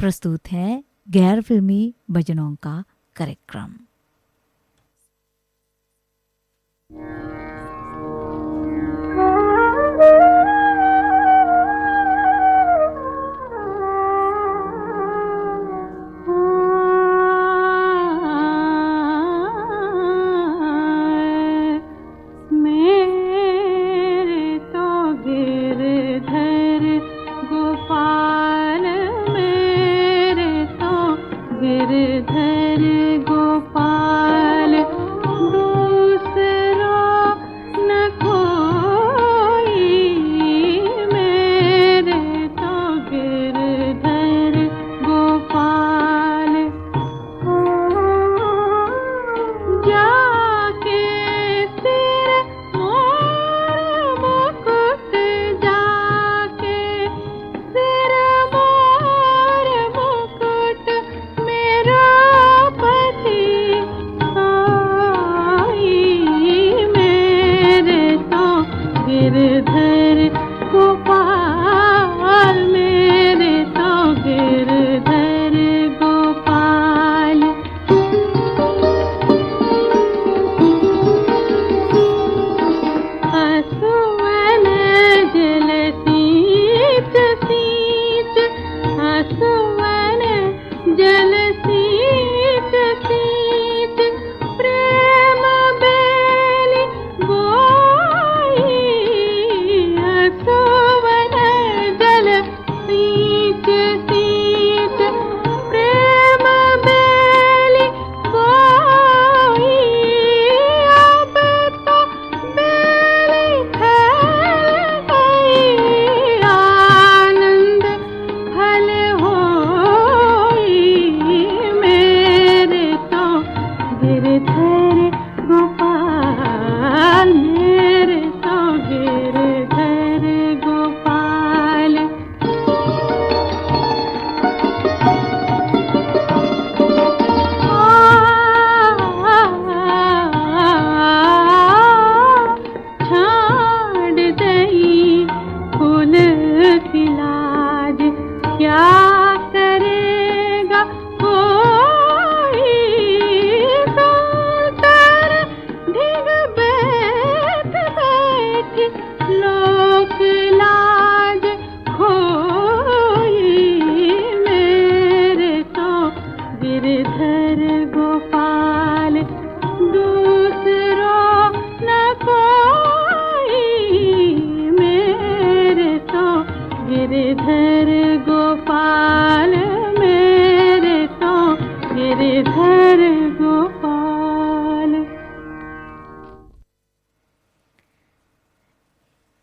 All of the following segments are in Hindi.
प्रस्तुत है गैर फिल्मी भजनों का कार्यक्रम।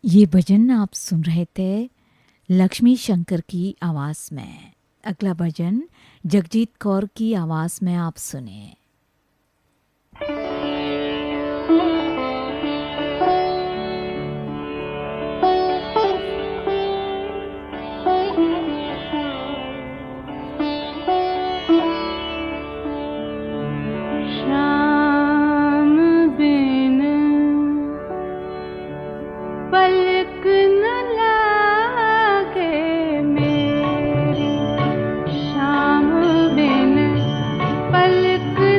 ये भजन आप सुन रहे थे लक्ष्मी शंकर की आवाज में। अगला भजन जगजीत कौर की आवाज में आप सुने। पलक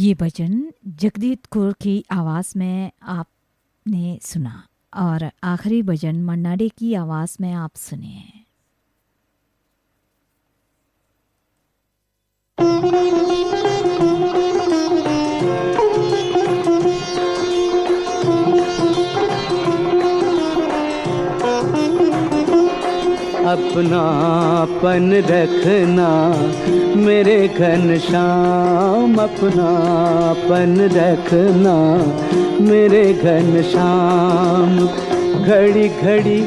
ये भजन जगजीत कौर की आवाज़ में आपने सुना और आखिरी भजन मन्ना डे की आवाज़ में आप सुने। अपनापन रखना मेरे घनश्याम, अपनापन रखना मेरे घनश्याम। घड़ी घड़ी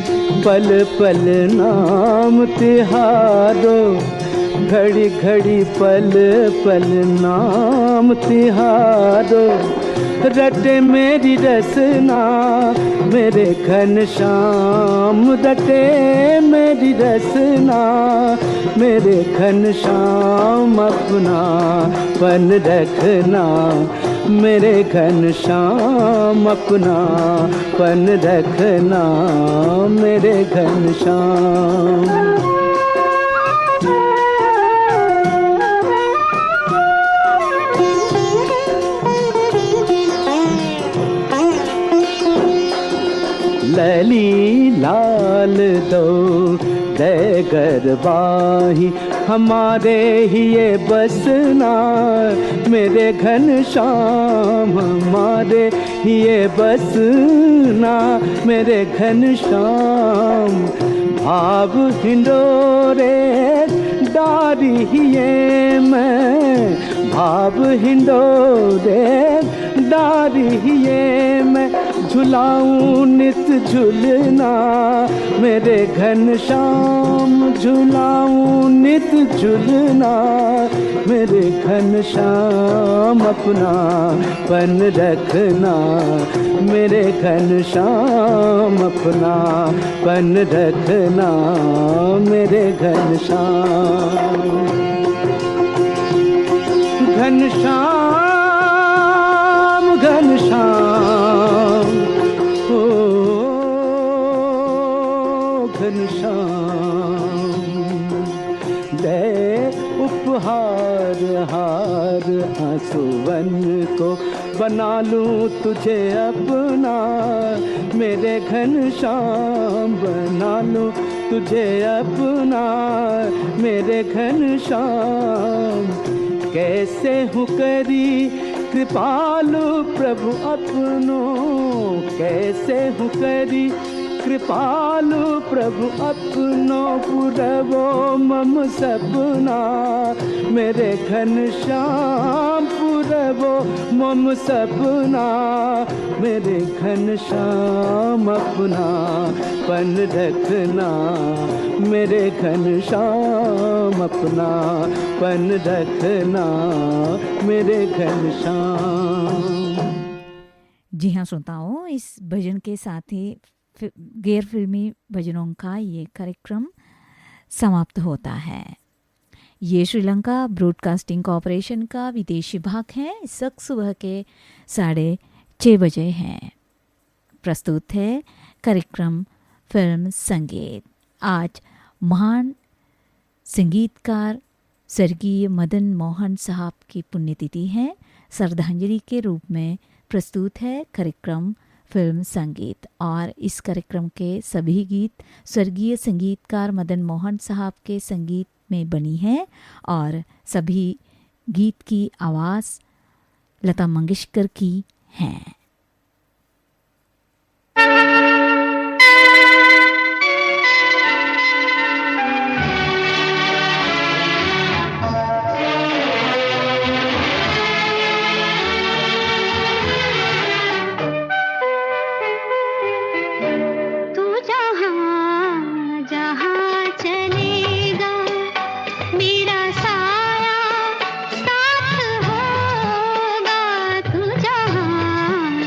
पल पल नाम तिहारो, घड़ी घड़ी पल पल नाम तिहारो। रटे मेरी रसना मेरे घनश्याम, रटे मेरी रसना मेरे घनश्याम। अपना पन रखना मेरे घनश्याम, अपना पन रखना मेरे घनश्याम। लली लाल दो दे गरबाही हमारे ही ये बसना मेरे घनश्याम, हमारे ही ये बसना मेरे घनश्याम। भाव हिंडोरे डारी ही ये मैं, भाव हिंडोरे डारी ही ये मैं। झुलाऊं नित झुलना मेरे घनश्याम, झुलाऊं नित झुलना मेरे घनश्याम। अपना पन रखना मेरे घनश्याम, अपना पन रखना मेरे घनश्याम। घनश्याम घनश्याम ओ घनश्याम, दे उपहार हार आंसुवन को बना लूं तुझे अपना मेरे घनश्याम, बना लूं तुझे अपना मेरे घनश्याम। कैसे हूँ करी कृपालु प्रभु अपनो, कैसे हूँ करी कृपालु प्रभु अपनो। पुरवो मम सपना मेरे घनश्याम, पुरवो मम सपना मेरे घनश्याम। अपना पन रखना मेरे घनश्याम, अपना पन रखना मेरे घनश्याम। जी हाँ श्रोताओं, इस भजन के साथ ही गैर फिल्मी भजनों का ये कार्यक्रम समाप्त होता है। ये श्रीलंका ब्रॉडकास्टिंग कॉरपोरेशन का विदेशी भाग है। इस वक्त सुबह के 6:30 बजे हैं। प्रस्तुत है कार्यक्रम फिल्म संगीत। आज महान संगीतकार स्वर्गीय मदन मोहन साहब की पुण्यतिथि है। श्रद्धांजलि के रूप में प्रस्तुत है कार्यक्रम फिल्म संगीत और इस कार्यक्रम के सभी गीत स्वर्गीय संगीतकार मदन मोहन साहब के संगीत में बनी है और सभी गीत की आवाज़ लता मंगेशकर की है। साथ होगा तू जहाँ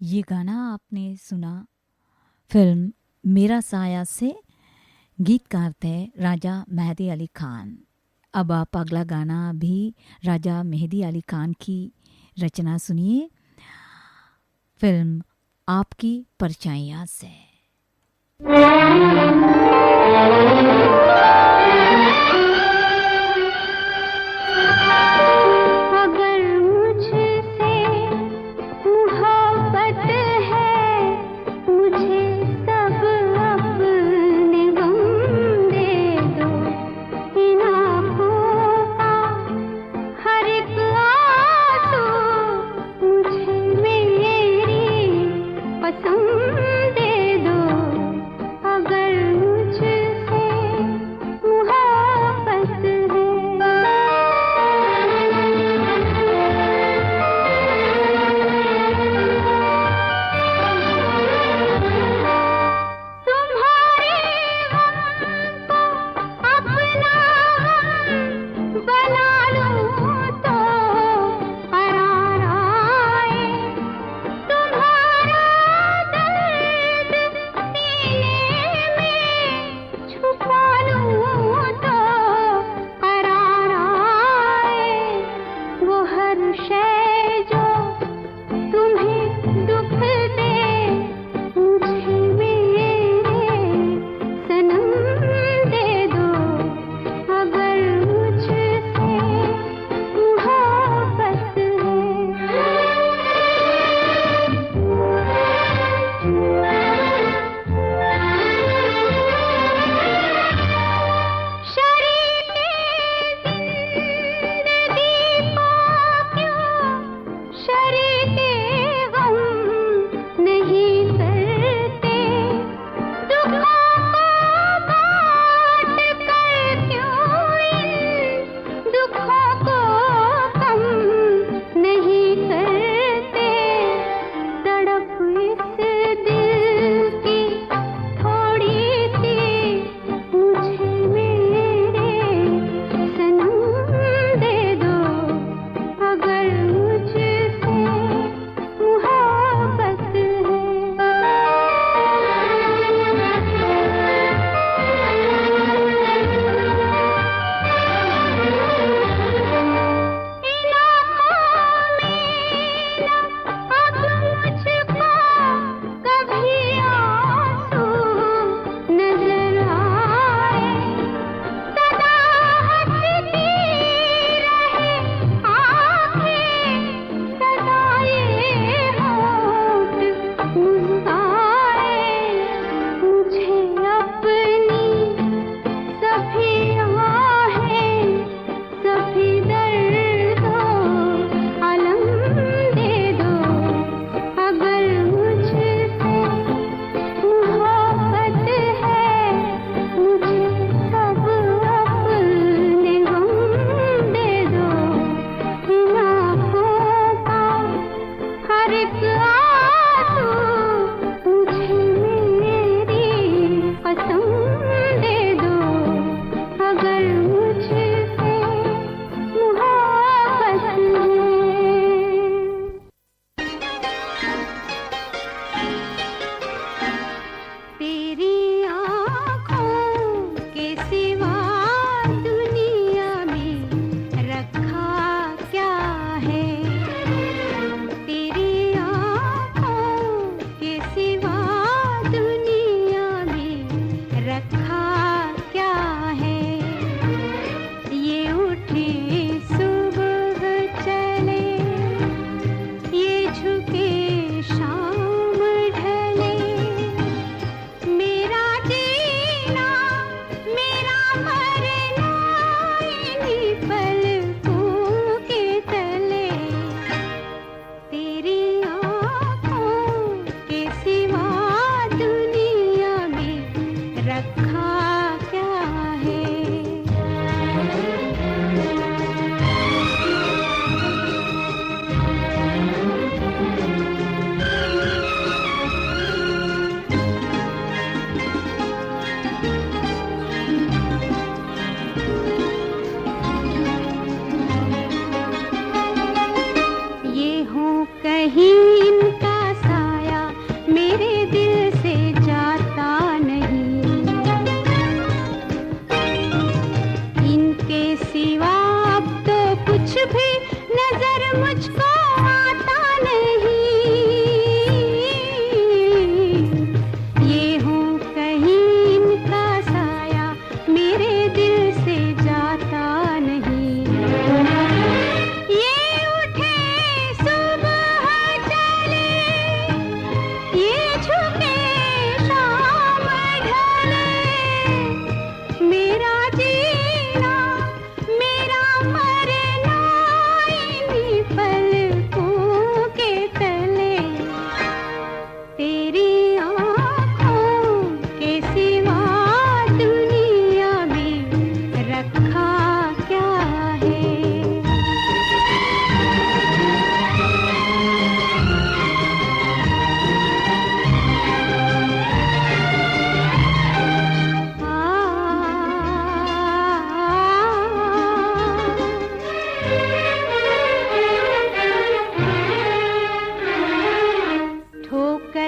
ये गाना आपने सुना फिल्म मेरा साया से, गीतकार थे राजा मेहदी अली खान। अब आप अगला गाना भी राजा मेहदी अली खान की रचना सुनिए, फिल्म आपकी परछाइयाँ से। पसंद दे दो अगर मुझसे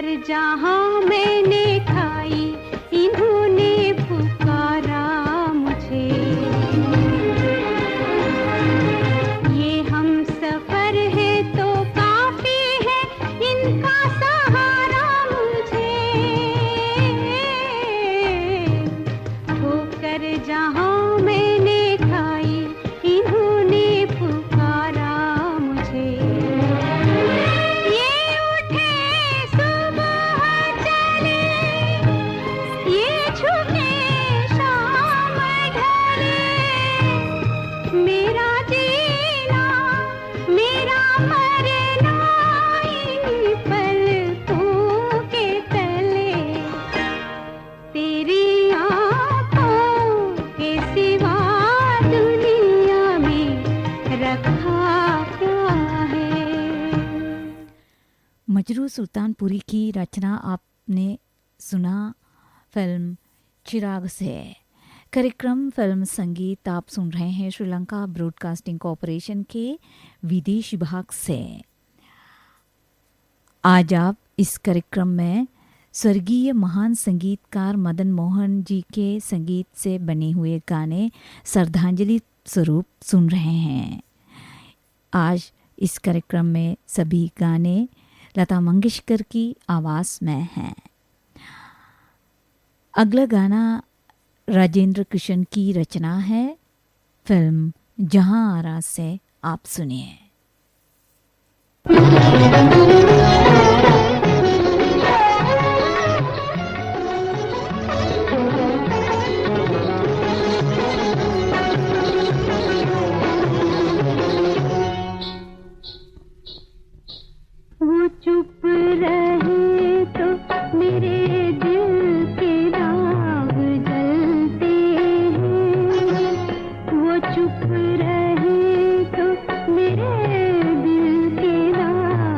कर जहाँ मैंने खाई, इन्होंने पुकारा मुझे। ये हम सफर है तो काफी है, इनका सहारा मुझे। ठोकर जहाँ मैंने खाई, इन्होंने पुकारा मुझे। ये उठे सुबह चले, ये झुके शाम ढले, मेरा जीना मेरा मरना इन्हीं पलकों के तले। तेरी आँखों के सिवा दुनिया में रखा क्या है। मजरू सुल्तानपुरी की रचना आपने सुना फिल्म चिराग से। कार्यक्रम फिल्म संगीत आप सुन रहे हैं श्रीलंका ब्रॉडकास्टिंग कॉरपोरेशन के विदेश विभाग से। आज आप इस कार्यक्रम में स्वर्गीय महान संगीतकार मदन मोहन जी के संगीत से बने हुए गाने श्रद्धांजलि स्वरूप सुन रहे हैं। आज इस कार्यक्रम में सभी गाने लता मंगेशकर की आवाज़ में हैं। अगला गाना राजेंद्र कृष्ण की रचना है। फिल्म जहां आरा से आप सुनिए। वो चुप रहे तो मेरे दिल के दाग जलते हैं। वो चुप रहे तो मेरे दिल के दाग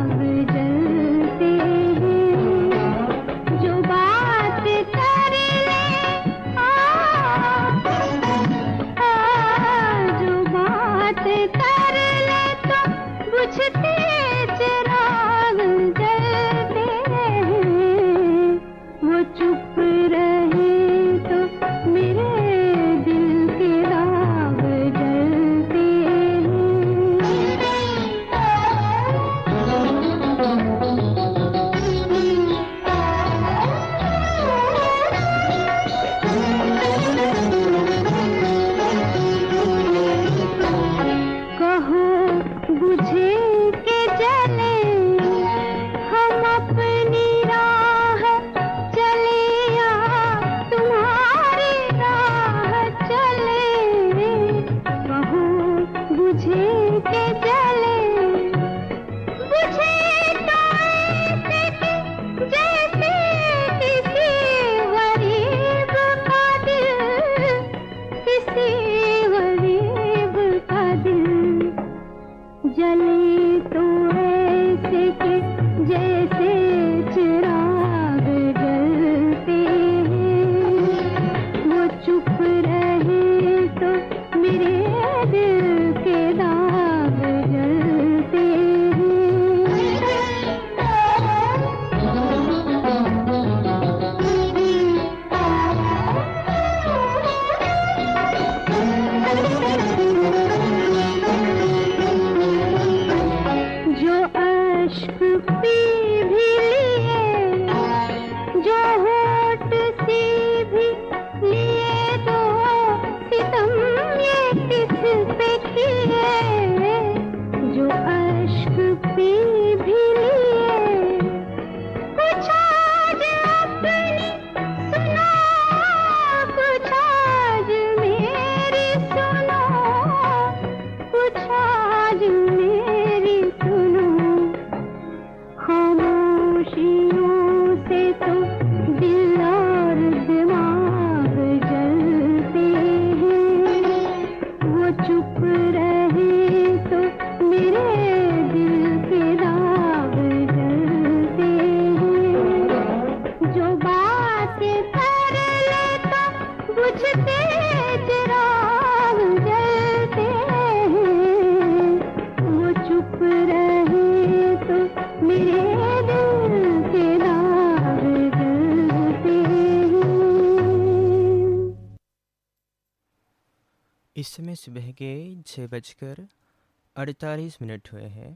इस समय सुबह के 6:48 हुए हैं।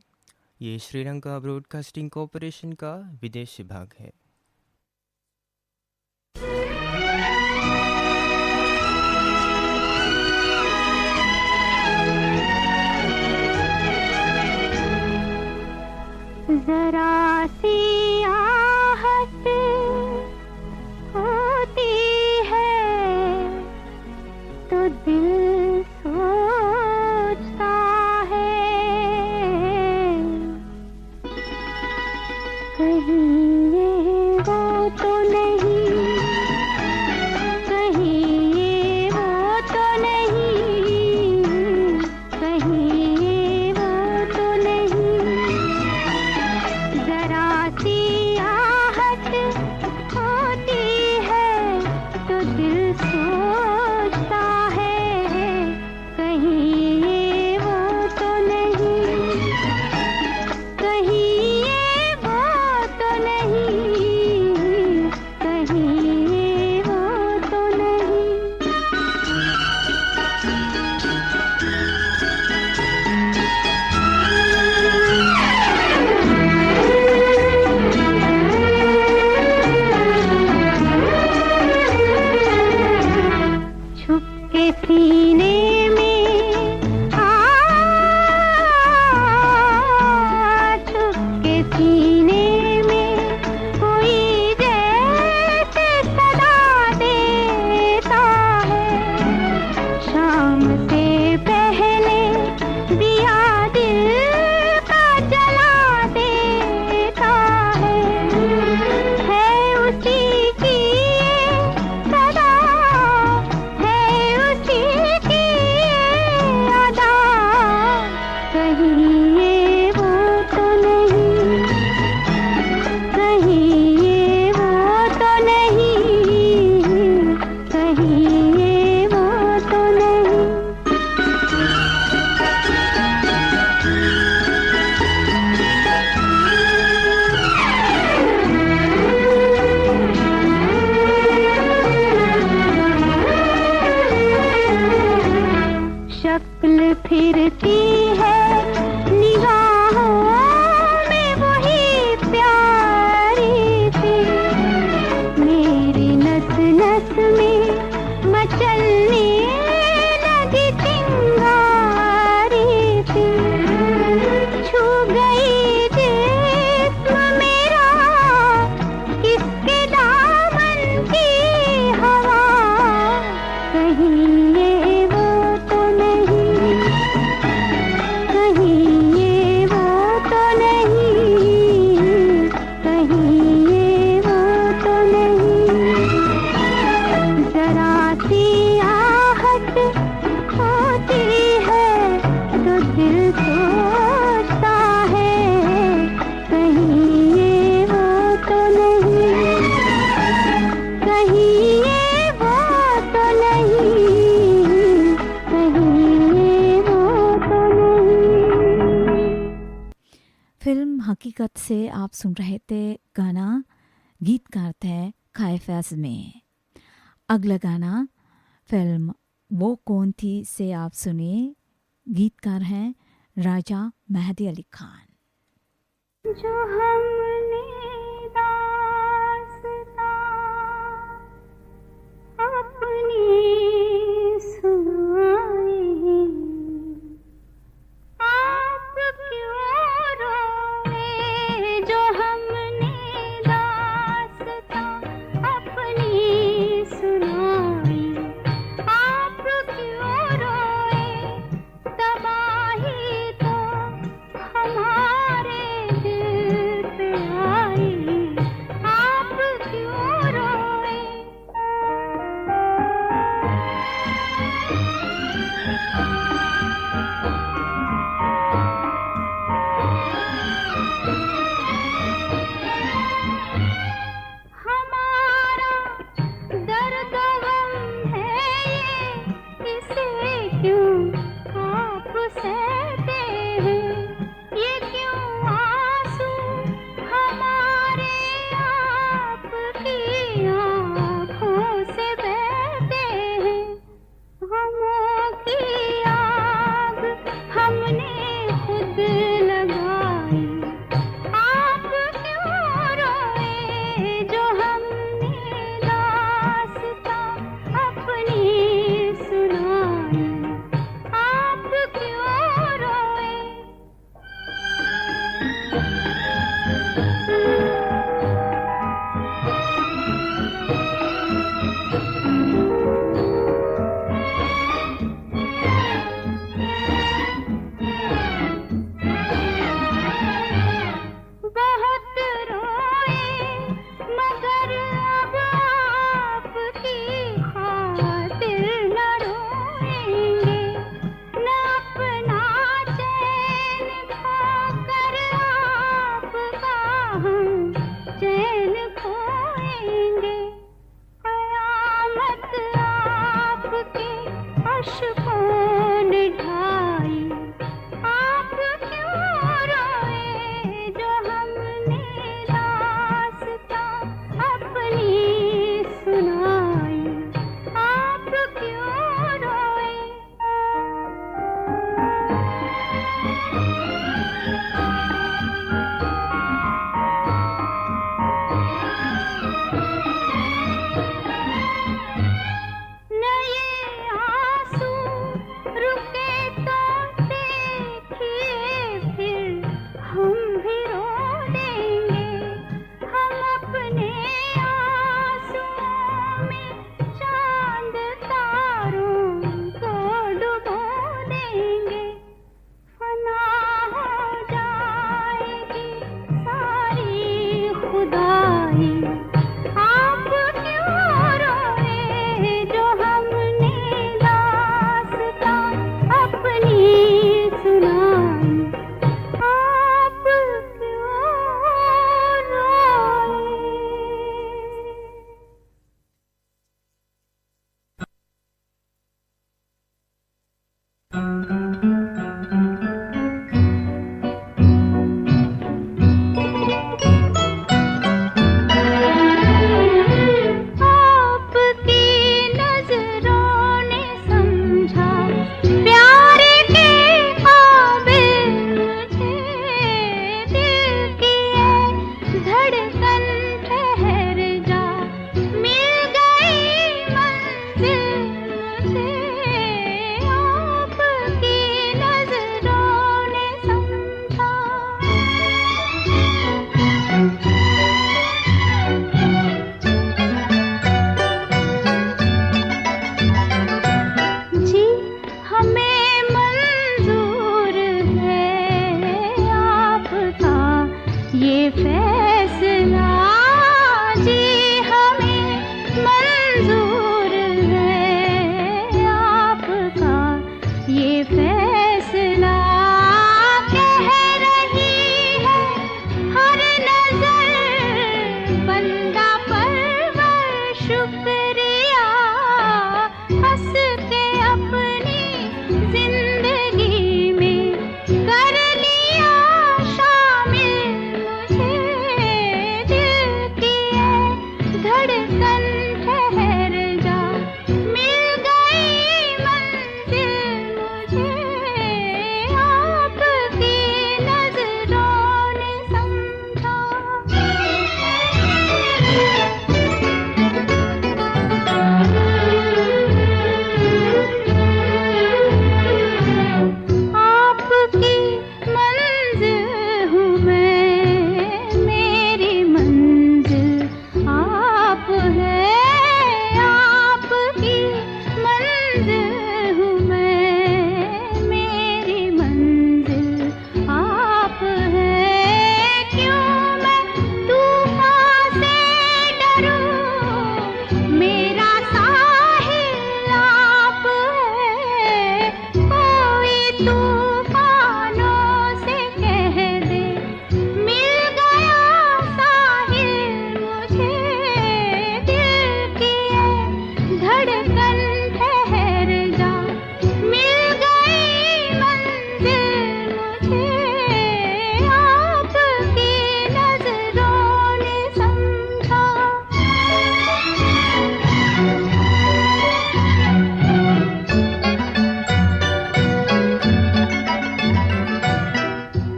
ये श्रीलंका ब्रॉडकास्टिंग कॉरपोरेशन का विदेश विभाग है। जरा सी आहट होती है तो दिल सोचता है, कहीं ये वो तो नहीं, कहीं ये वो तो नहीं, कहीं ये वो तो नहीं। जरा सी आहट होती है तो दिल सोचता है, कहीं ये वो तो नहीं, कहीं ये वो तो नहीं, कहीं ये वो तो नहीं। छुप के सीने में छुप के सीने में कोई जैसे सदा देता है, शाम से पहले दिया दिल का जला देता है उसी की ये सदा, है उसी की ये अदा, कहीं ये वो तो नहीं, कहीं ये वो तो नहीं, कहीं ये वो तो नहीं। शक्ल फिरती है निगाहों में वही प्यारी सी, मेरी नस नस में मचलने लगी चिंगारी सी, छू गई जिस्म मेरा किसके दामन की हवा, कहीं ये वो तो नहीं, कहीं ये वो तो नहीं, कहीं ये वो तो नहीं। जरा सी आहट होती है तो दिल सोचता है, कहीं ये वो तो नहीं, कहीं ये वो तो नहीं, कहीं ये वो तो नहीं। फिल्म हकीकत से आप सुन रहे थे गाना, गीतकार थे कायफास में। अगला गाना फिल्म वो कौन थी से आप सुनिए, गीतकार हैं राजा मेहदी अली खान। जो हमने दास्तां अपनी सुनाई, आप क्यों रोए, जो हमने दास्तां अपनी सुनाई, आप क्यों रोए, तबाही तो हमारे दिल पे गाई। आप क्यों रोए जो हमने दास्तां अपनी सुनाई। आप क्यों रोए। आपकी नजरों ने समझा प्यार के काबिल मुझे। दिल की ये धड़कन ठहर जा, मिल गई मंजिल मुझे। आपकी नजरों ने समझा। जी हमें मंजूर है आपका ये फैसला। जी हमें मंजूर है आपका ये फैसला। कह रही है हर नजर बंदा परवर शुक्रिया। हंस के अपनी जिंदगी में कर लिया शामिल मुझे। दिल की ये धड़कन ठहर जा, मिल गई मंजिल मुझे। आपकी नजरों ने समझा। आपकी मंजिल हूँ मैं, मेरी मंजिल आप है। आपकी मंजिल हूँ मैं, मेरी मंजिल आप है। क्यों मैं तूफान से डरूं, मेरा साहिल आप है। कोई तूफानों से कह दे, मिल गया साहिल मुझे। दिल की ये धड़कन ठहर जा, मिल गई मंजिल मुझे। आपकी नजरों ने समझा।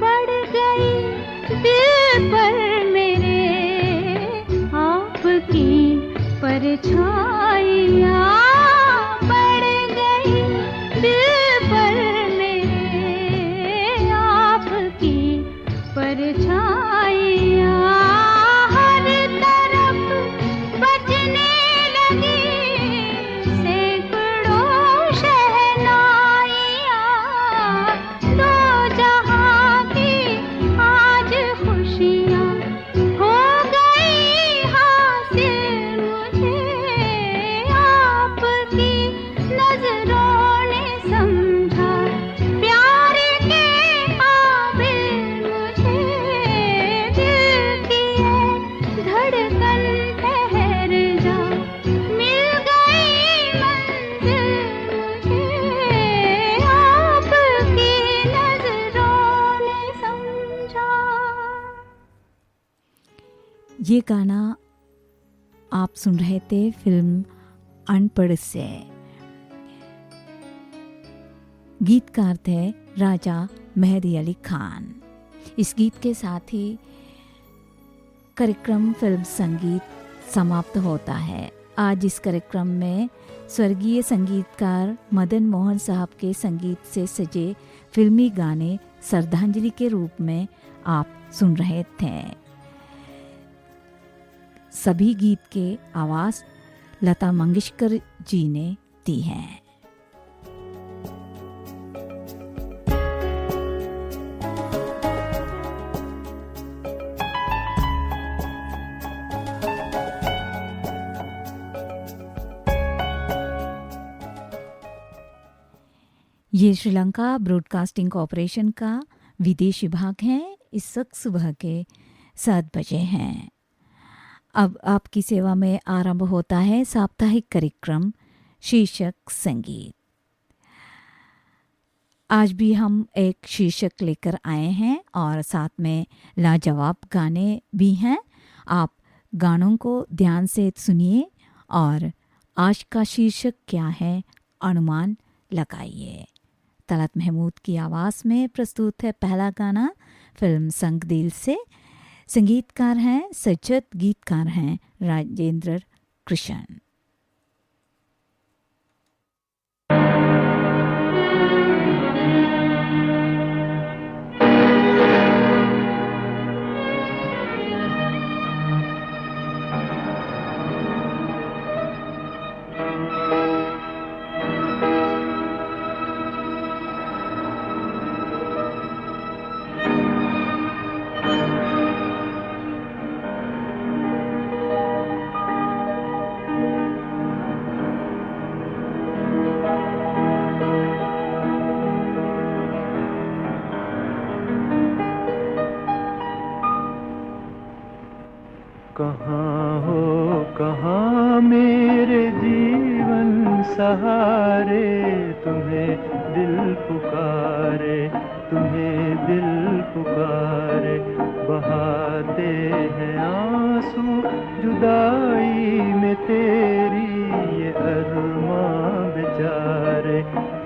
पड़ गई दिल पर मेरे आपकी परछाइयाँ। पड़ गई दिल पर मेरे आपकी परछाइयाँ। हर तरफ बजने लगी सैकड़ों शहनाइयाँ। दो जहां की आज खुशियाँ हो गई हासिल मुझे। आपकी नजरों ने समझा प्यार के काबिल मुझे। दिल की ये धड़कन ठहर जा, मिल गई मंजिल मुझे। आपकी नजरों ने समझा। ये गाना आप सुन रहे थे फिल्म अनपढ़ से। गीतकार थे राजा मेहदी अली खान। इस गीत के साथ ही कार्यक्रम फिल्म संगीत समाप्त होता है। आज इस कार्यक्रम में स्वर्गीय संगीतकार मदन मोहन साहब के संगीत से सजे फिल्मी गाने श्रद्धांजलि के रूप में आप सुन रहे थे। सभी गीत के आवाज़ लता मंगेशकर जी ने दी हैं। ये श्रीलंका ब्रॉडकास्टिंग कॉरपोरेशन का विदेश विभाग है। इस वक्त सुबह के 7 बजे हैं। अब आपकी सेवा में आरंभ होता है साप्ताहिक कार्यक्रम शीर्षक संगीत। आज भी हम एक शीर्षक लेकर आए हैं और साथ में लाजवाब गाने भी हैं। आप गानों को ध्यान से सुनिए और आज का शीर्षक क्या है अनुमान लगाइए। तलत महमूद की आवाज़ में प्रस्तुत है पहला गाना फिल्म संग दिल से। संगीतकार हैं सज्जद, गीतकार हैं राजेंद्र कृष्ण। कहाँ हो कहाँ मेरे जीवन सहारे, तुम्हें दिल पुकारे, तुम्हें दिल पुकारे। बहाते हैं आंसू जुदाई में तेरी, ये अरमां बेचारे,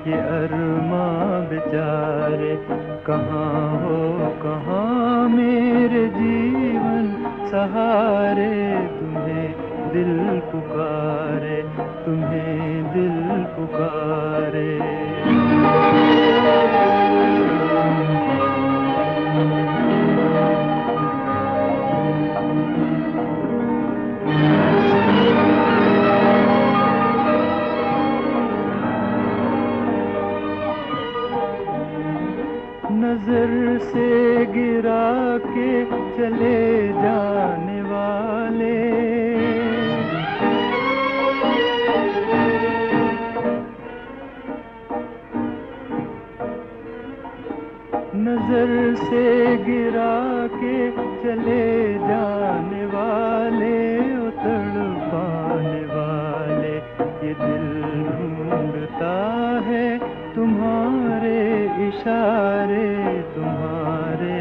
ये अरमां बेचारे। कहाँ हो कहाँ मेरे जीवन सहारे, तुम्हें दिल पुकारे, तुम्हें दिल पुकारे। नजर से गिरा के चले जाने वाले, नजर से गिरा के चले जाने वाले, उतड़ पाने वाले। ये दिल ढूंढता है तुम्हारे इशारे, तुम्हारे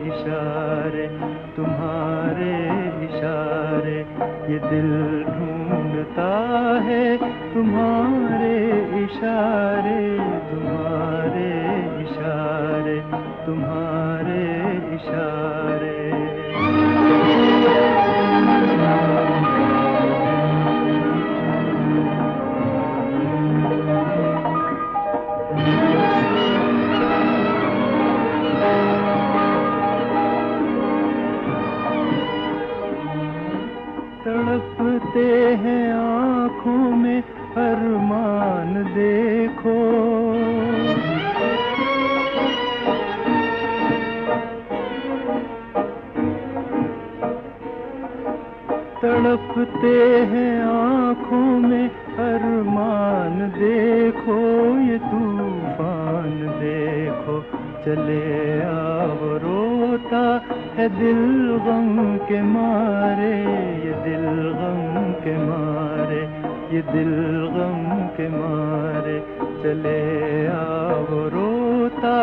इशारे, तुम्हारे इशारे। ये दिल ढूंढता है तुम्हारे इशारे, तुम्हारे इशारे, तुम्हारे इशारे। तड़पते हैं आँखों में अरमान देखो, तड़पते हैं आँखों में अरमान देखो। ये तूफान देखो चले आओ, रोता है दिल गम के मारे, ये दिल गम के मारे, ये दिल गम के मारे। चले आओ, रोता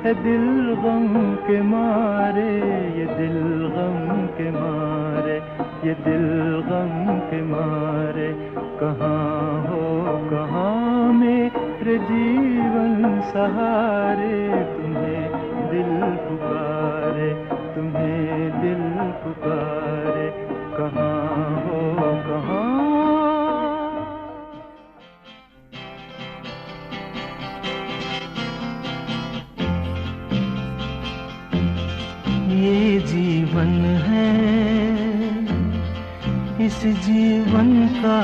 है दिल गम के मारे, ये दिल गम के मारे, ये दिल गम के मारे। कहाँ हो कहाँ मेरे जीवन सहारे, तुम्हें दिल पुकारे, तुम्हें दिल पुकारे। कहाँ हो कहाँ। ये जीवन है, इस जीवन का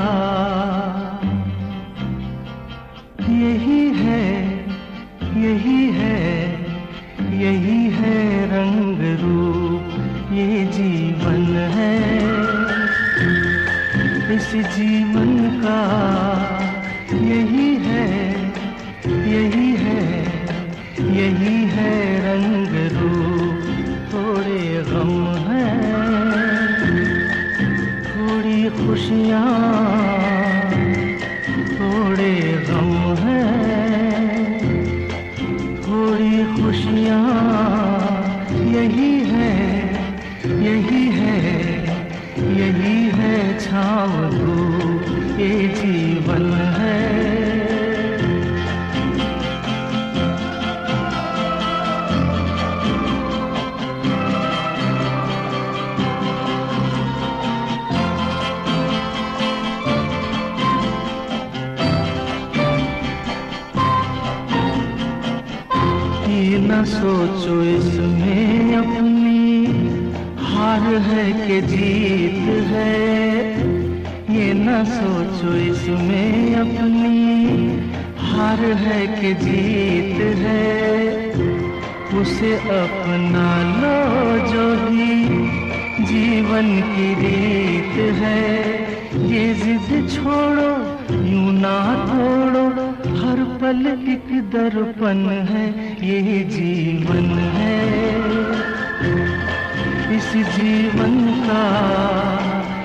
यही है, यही है, यही है रंग रूप। ये जीवन है, इस जीवन का यही है, यही है खुशियाँ थोड़े गम हैं, थोड़ी खुशियाँ यही है, यही है, यही है छाँव धूप ये जीवन है। न सोचो इसमें अपनी हार है कि जीत है, ये न सोचो इसमें अपनी हार है कि जीत है। उसे अपना लो जो भी जीवन की रीत है, ये जिद छोड़ो यूं ना तोड़ो, हर पल एक दर्पण है ये जीवन है। इस जीवन का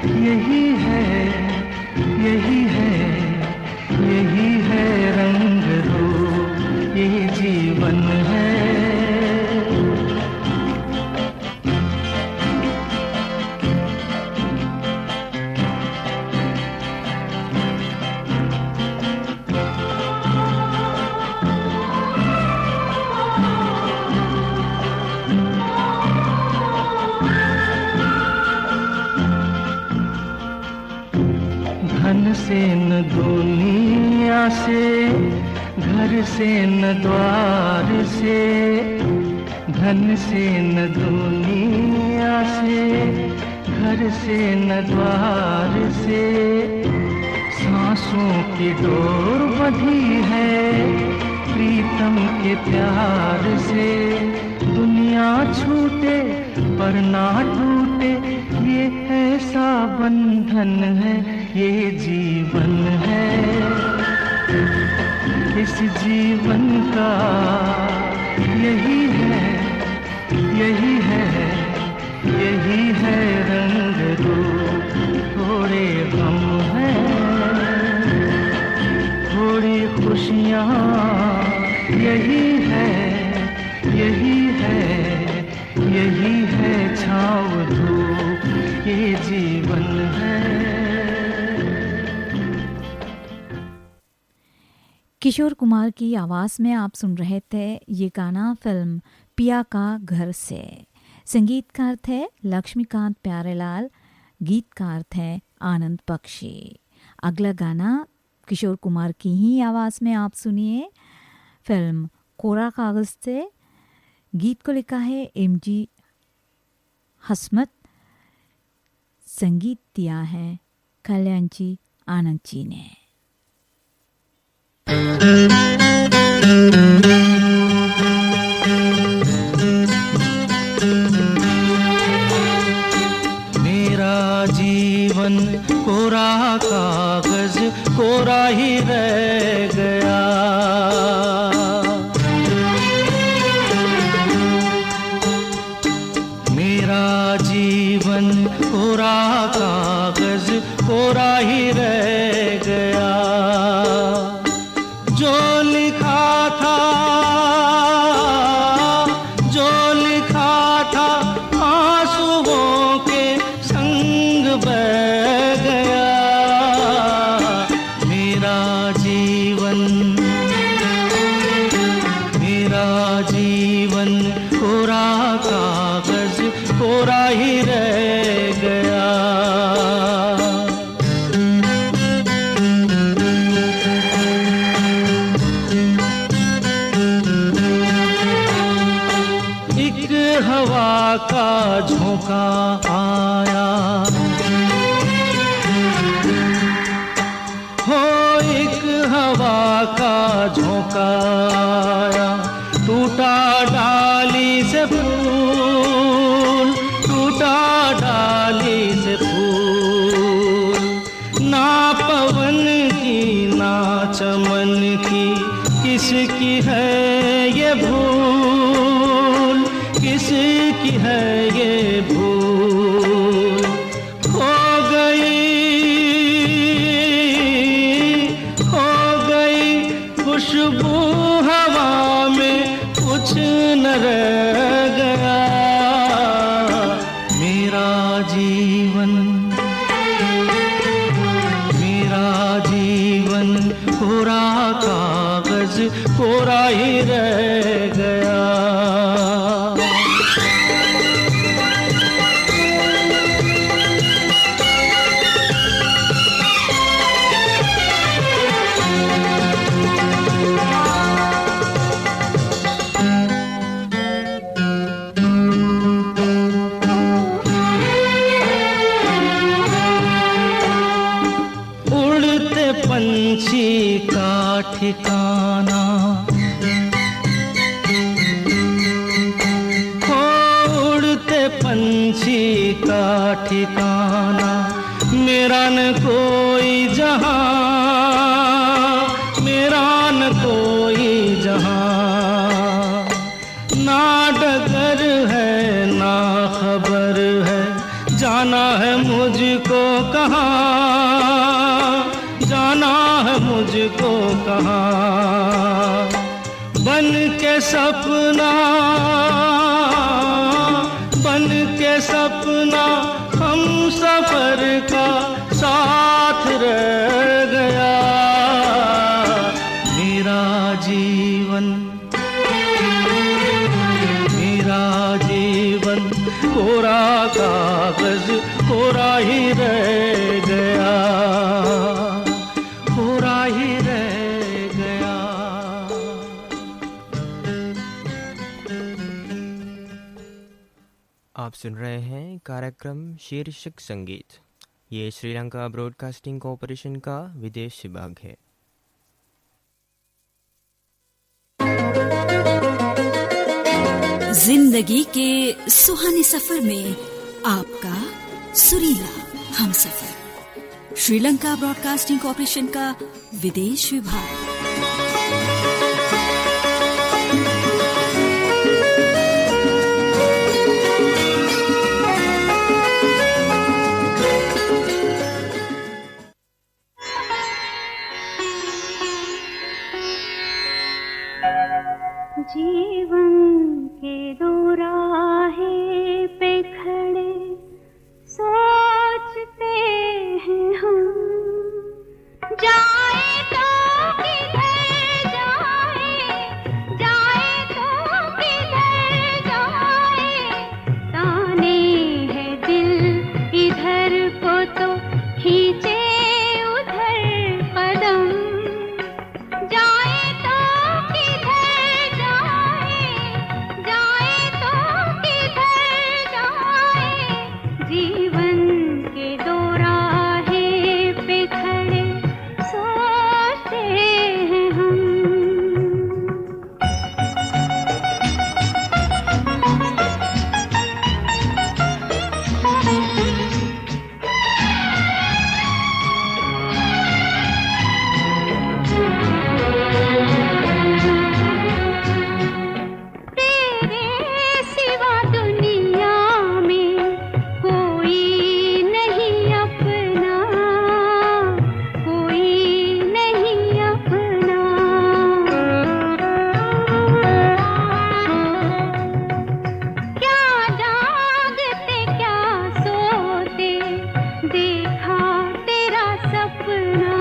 यही है, यही है, यही है रंग रूप ये जीवन है। धन से न दुनिया से, घर से न द्वार से, धन से न दुनिया से, घर से न द्वार से, सांसों की डोर बंधी है प्रीतम के प्यार से। दुनिया छूटे पर ना टूटे ये ऐसा बंधन है ये जीवन है। इस जीवन का यही है, यही है, यही है रंग रूप। थोड़े गम हैं, थोड़ी खुशियाँ यही है, यही है, यही है छाँव धूप ये जीवन है। किशोर कुमार की आवाज़ में आप सुन रहे थे ये गाना फिल्म पिया का घर से। संगीतकार थे लक्ष्मीकांत प्यारेलाल, गीतकार थे आनंद बख्शी। अगला गाना किशोर कुमार की ही आवाज़ में आप सुनिए, फिल्म कोरा कागज़ से। गीत को लिखा है एमजी हसमत, संगीत दिया है कल्याण जी आनंद जी ने। मेरा जीवन कोरा कागज कोरा ही रह गया, मेरा जीवन कोरा कागज कोरा ही रह गया। जो लिखा था, जो लिखा था आंसुओं के संग बह गया। मेरा जीवन, मेरा जीवन कोरा कागज कोरा ही रह गया। हवा का झोंका आया, हो एक हवा का झोंका आया, टूटा डाली से फूल, टूटा डाली से फूल। ना पवन की ना चमन की किसकी है ये भूल, किसकी है ये भूल। खो गई जीवन, मेरा जीवन कोरा कागज कोरा ही रह गया। पंछी का ठिकाना, हो उड़ते पंछी का ठिकाना, मेरा न कोई जहां, मेरा न कोई जहां, ना डगर है ना खबर है, जाना है मुझको कहाँ, जाना है मुझको कहाँ। बन के सपना, बन के सपना हम सफर का साथ रह गया। मेरा जीवन, मेरा जीवन कोरा कागज कोरा ही रह गया, कोरा ही रह गया। आप सुन रहे हैं कार्यक्रम शीर्षक संगीत। ये श्रीलंका ब्रॉडकास्टिंग कॉरपोरेशन का विदेश विभाग है। जिंदगी के सुहाने सफर में आपका सुरीला हमसफर, श्रीलंका ब्रॉडकास्टिंग कॉरपोरेशन का विदेश विभाग। जीवन के दो राहे पे खड़े सोचते हैं हम, जाए तो किधर जाए, जाए तो किधर जाए, ताने है दिल इधर को तो खींचे उधर कदम, जाए तो किधर जाए, जाए तो किधर जाए, जीवन के दो राहे पे खड़े सोचते हैं हम। तेरे सिवा दुनिया में कोई नहीं अपना, कोई नहीं अपना, क्या जागते क्या सोते, देखा तेरा सपना,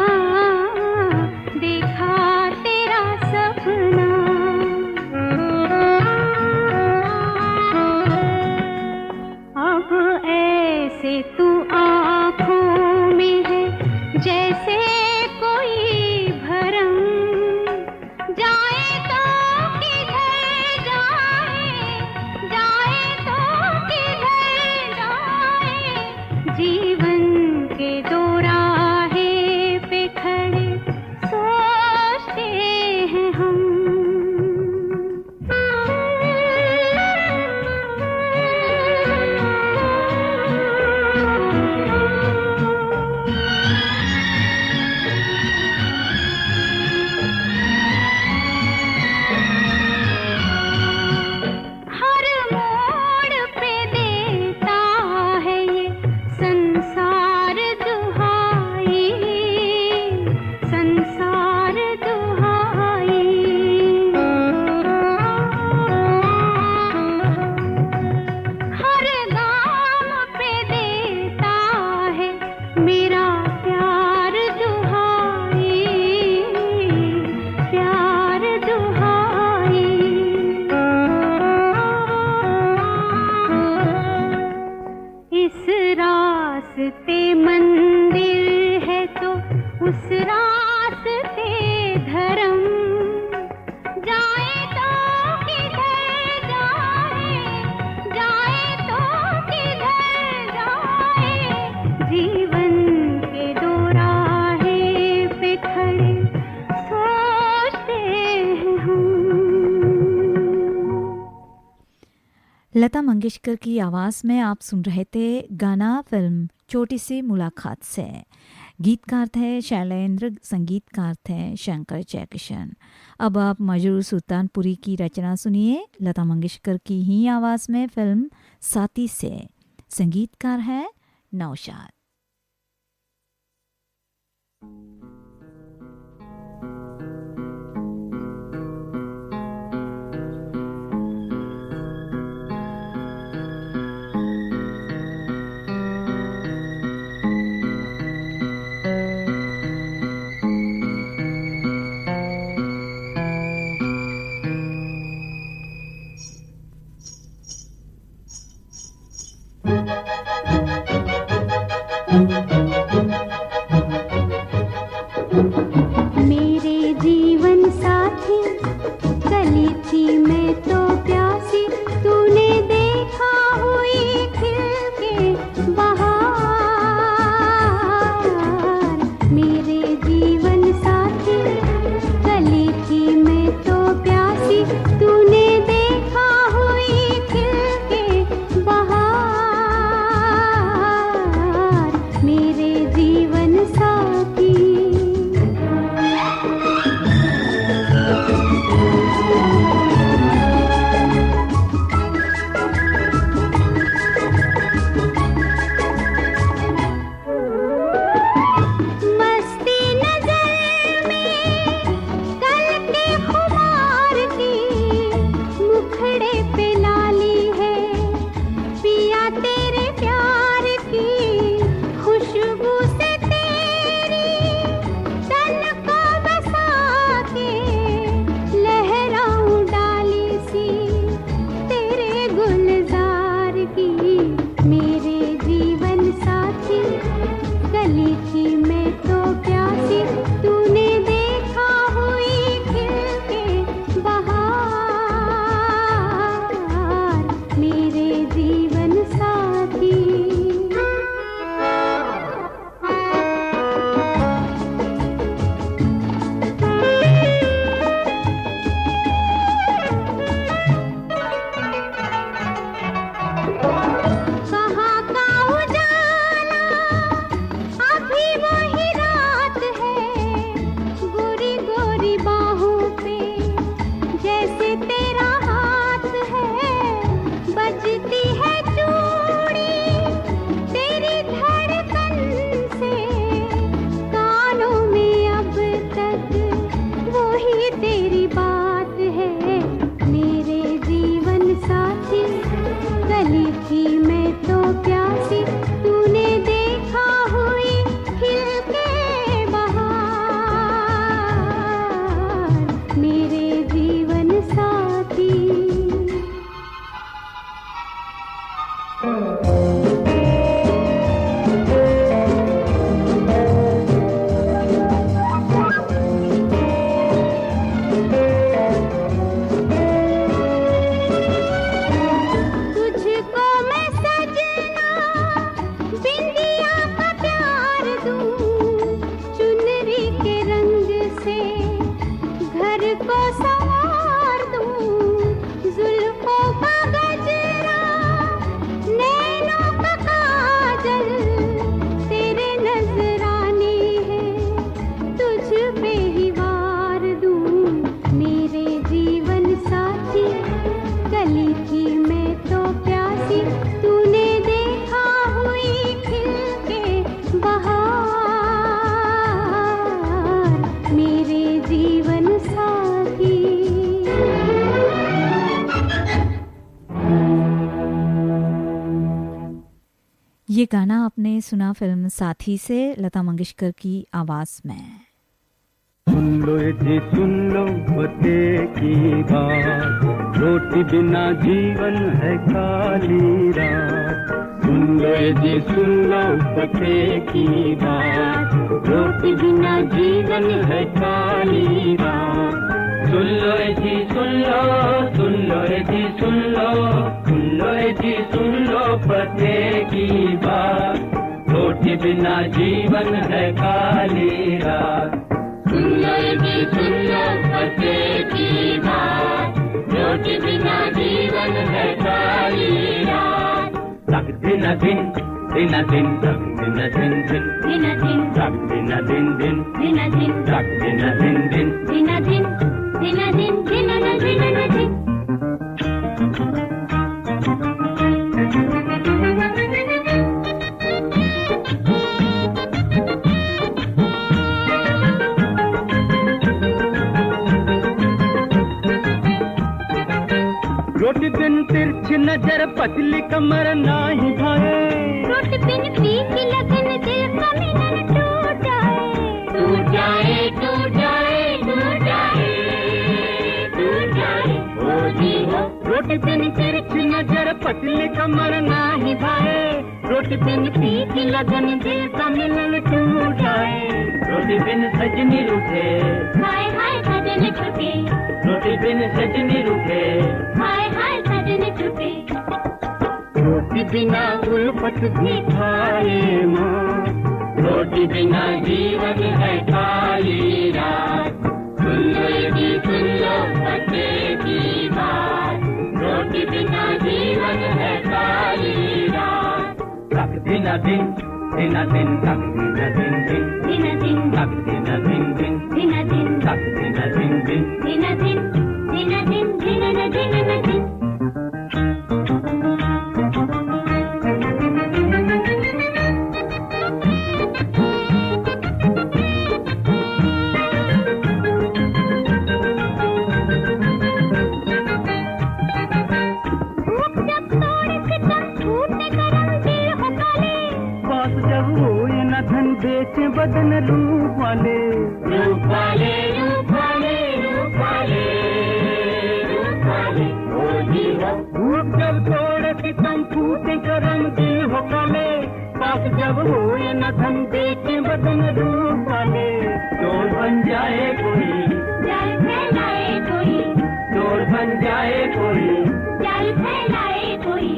देखा तेरा सपना। अब ऐसे तू आँखों में है जैसे कोई भरम, जाए तो किधर जाए, जाए तो किधर जाए, जीवन के दो राहे पे खड़े सोचते हैं हम। हर मोड़ पे देता है ये संसार दुहाई, मंदिर है तो उस रास्ते धर्म जाए तो किधर जाए, जाए तो किधर जाए, जीवन के दो राहें पे खड़े सोचते हैं हम। लता मंगेशकर की आवाज़ में आप सुन रहे थे गाना फिल्म छोटी सी मुलाकात से। गीतकार थे शैलेंद्र, संगीतकार थे शंकर जयकिशन। अब आप मजरूर सुल्तानपुरी की रचना सुनिए लता मंगेशकर की ही आवाज़ में फिल्म साथी से। संगीतकार है नौशाद। मेरे जीवन साथी चली थी मैं तो प्यासी, तूने देखा हुई खिल के बहार। मेरे जीवन साथी चली थी मैं तो प्यासी, तूने देखा हुई खिल के बहार। मेरे जीवन साथी मस्ती नजर में कल के खुमार की, मुखड़े पे लाली है पिया तेरे प्यार की, खुशबू से तेरी तन को बसा के लहराऊं डाली सी तेरे गुलजार की। मेरे जीवन साथी गली थी मैं तो प्यासी, तूने देखा हुई खिल के बहार। मेरे जीवन साथी कहाँ का उजाला अभी वही रात है, गोरी गोरी बाहों पे जैसे तेरा हाथ है, बजती है चूड़ी तेरी धड़कन से, कानों में अब तक वही तेरी बात है। मेरे जीवन साथी गली थी मैं तो प्यासी, तूने देखा हुई खिल के बहार। मेरे जीवन साथी तुझको मैं सजना बिंदिया का प्यार दूं, चुनरी के रंग से घर को संवार दूं, जुल्फों का गजरा नैनों का काजल तेरे नजराने है, तुझ पे ही वार दूं। मेरे जीवन साथी गली थी मैं तो प्यासी, तूने देखा हुई खिल के बहार। मेरे जीवन साथी ये गाना आपने सुना फिल्म साथी से लता मंगेशकर की आवाज़ में। सुन लो जी सुन लो पते की बात, रोटी बिना जीवन है काली रात। सुन लो जी सुन लो पते की बात, रोटी बिना जीवन है काली रात। सुन लो जी सुन लो, सुन लो जी सुन लो, सुन लो जी सुन लो पते की बात, रोटी बिना जीवन है काली रात। सुन लो जी सुन लो पते की बात, रोटी बिना जीवन है काली रात। तक दिन दिन दिन दिन तक दिन दिन दिन दिन दिन तक दिन दिन दिन दिन दिन तक दिन दिन दिन दिन दिन दिन दिन दिन दिन दिन। रोटी बिन तिरछी नजर पतली कमर नाही भाए, रोटी बिन फीकी लगन दिल का मिलन टूट जाए, टूट जाए टूट जाए टूट जाए टूट जाए ओ जी हो। रोटी बिन तिरछी नजर पतली कमर नाही भाए, रोटी बिन फीकी लगन दिल का मिलन टूट जाए, रोटी बिन सजनी रूठे, हाय हाय सजन छूटे, रोटी बिन सजनी रूठे, हाय हाय सजन छूटे। रोटी बिना उल्फत भी खाए माँ, रोटी बिना जीवन है काली रात। सुन लो जी सुन लो पते की बात, रोटी बिना जीवन है काली रात। तक दिन दिन दिन दिन तक दिन दिन दिन दिन दिन तक दिन दिन दिन दिन दिन तक दिन दिन दिन दिन दिन दिन दिन दिन दिन दिन। बेचे बदन रूप वाले, रूप वाले रूप वाले रूप वाले रूप वाले ओ जी हो। रूप जब थोड़े सितम फूटे करम दिल हो काले, पास जब हो ये न धन बेचे बदन रूप वाले। चोर बन जाए कोई, जाल फैलाए कोई, चोर बन जाए कोई, जाल फैलाए कोई।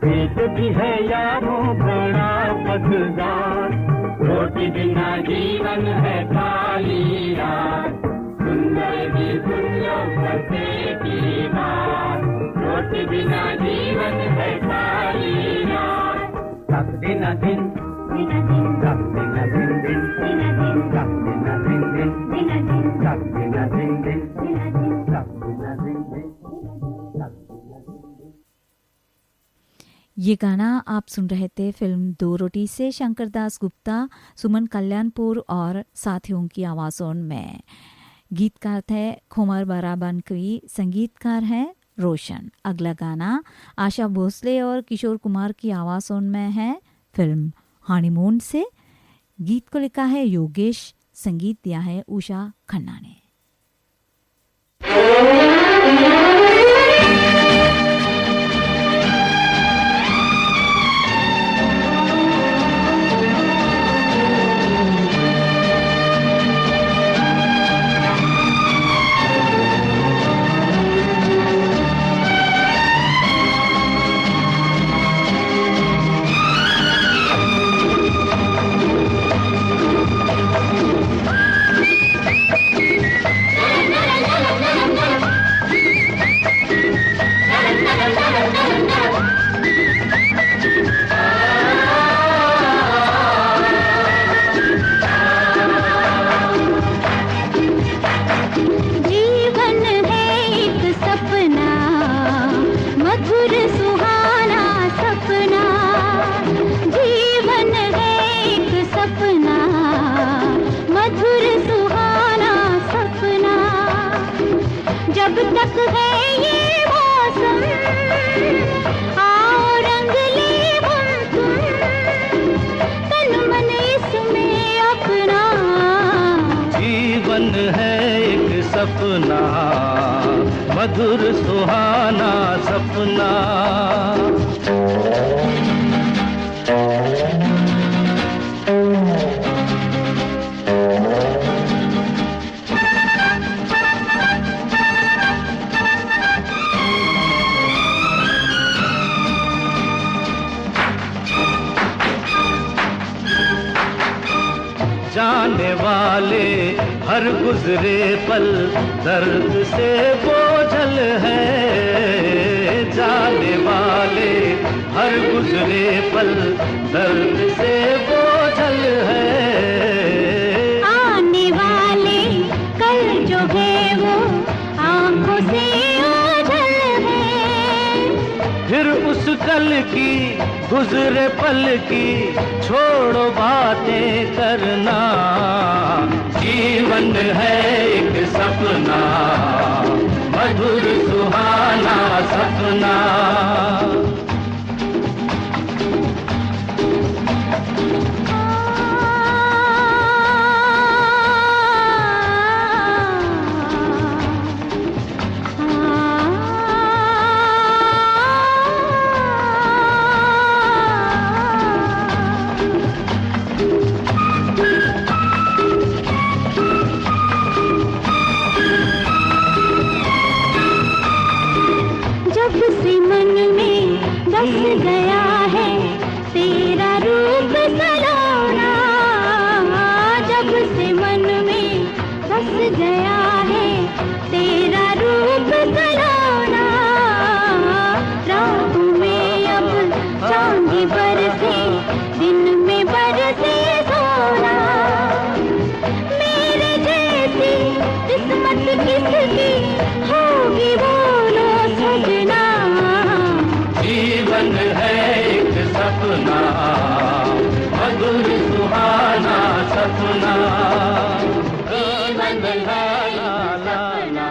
पेट भी है यारों बड़ा पतदार, रोटी बिना जीवन है काली रात। सुंदर जी सुन लो पते की बात, रोटी बिना जीवन है काली रात। तक दिन दिन दिन दिन तक दिन दिन दिन दिन दिन तक दिन दिन दिन दिन दिन तक दिन दिन दिन दिन दिन। तक दिन दिन दिन। ये गाना आप सुन रहे थे फिल्म दो रोटी से शंकर दास गुप्ता, सुमन कल्याणपुर और साथियों की आवाज़ों में। गीतकार थे खुमर बराबनकरी, संगीतकार हैं रोशन। अगला गाना आशा भोसले और किशोर कुमार की आवाज़ों में है फिल्म हनीमून से। गीत को लिखा है योगेश, संगीत दिया है उषा खन्ना ने। सपना, मधुर सुहाना सपना। जाने वाले हर गुजरे पल दर्द से बोझल है, जाने वाले हर गुजरे पल दर्द से बोझल है। आने वाले कल जो है वो आंखों से ओझल है। फिर उस कल की गुजरे पल की छोड़ो बातें करना। जीवन है एक सपना, मधुर सुहाना सपना। बस गया है तेरा रूप सलोना, जब से मन में बस गया है तेरा रूप सलोना। रात में अब चांद बरसे, दिन में बरसे सोना। मेरे जैसी किस्मत किसकी होगी बोलो सजना। जीवन है एक सपना, मधुर सुहाना सपना। जीवन है एक सपना।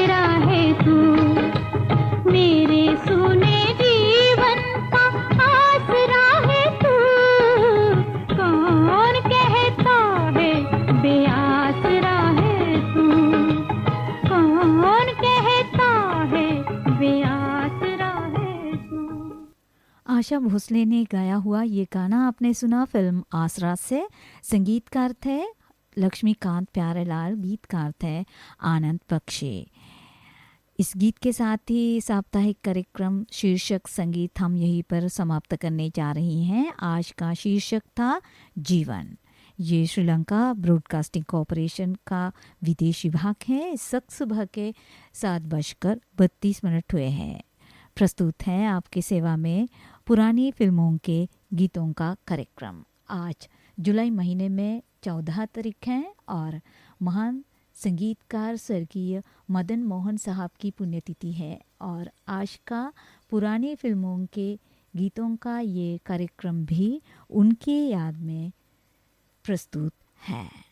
आसरा है तू, मेरे सुने जीवन का आसरा है तू। कौन कहता है बेआसरा है तू, कौन कहता है बेआसरा है तू। आशा भोसले ने गाया हुआ ये गाना आपने सुना फिल्म आसरा से। संगीतकार थे लक्ष्मीकांत प्यारेलाल, गीतकार थे आनंद बख्शी। इस गीत के साथ ही साप्ताहिक कार्यक्रम शीर्षक संगीत हम यहीं पर समाप्त करने जा रही हैं। आज का शीर्षक था जीवन। ये श्रीलंका ब्रॉडकास्टिंग कॉरपोरेशन का विदेश विभाग है। इस वक्त सुबह के 7:32 हुए हैं। प्रस्तुत है आपकी सेवा में पुरानी फिल्मों के गीतों का कार्यक्रम। आज जुलाई महीने में 14 तारीख है और महान संगीतकार स्वर्गीय मदन मोहन साहब की पुण्यतिथि है और आज का पुरानी फिल्मों के गीतों का ये कार्यक्रम भी उनकी याद में प्रस्तुत है।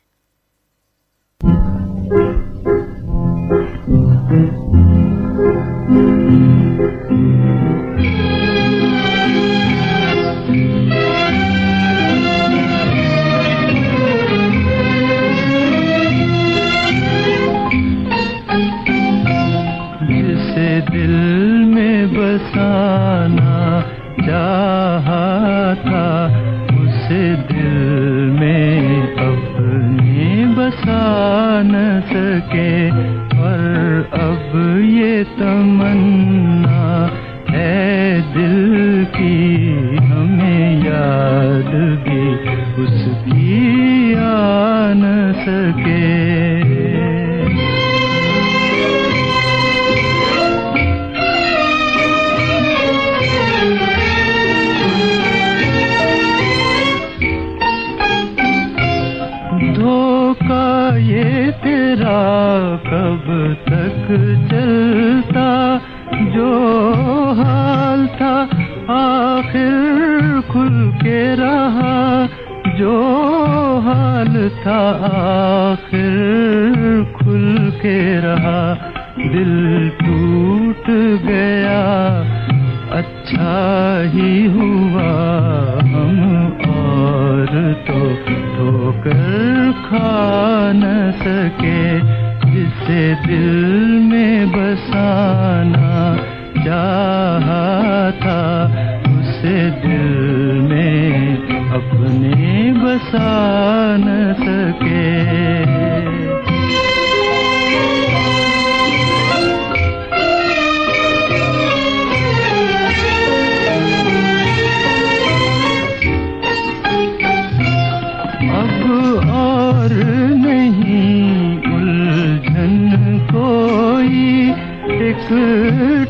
दिल में बसाना चाहा था, उसे दिल में अपने बसा न सके। पर अब ये तमन्ना है दिल की, हमें याद भी उसकी आ न सके। ये तेरा कब तक चलता, जो हाल था आखिर खुल के रहा, जो हाल था आखिर खुल के रहा। दिल टूट गया अच्छा ही हुआ, हम और तो ठोकर खा न सके। जिसे दिल में बसाना चाहा था, उसे दिल में अपने बसा न सके। और नहीं उलझन कोई, एक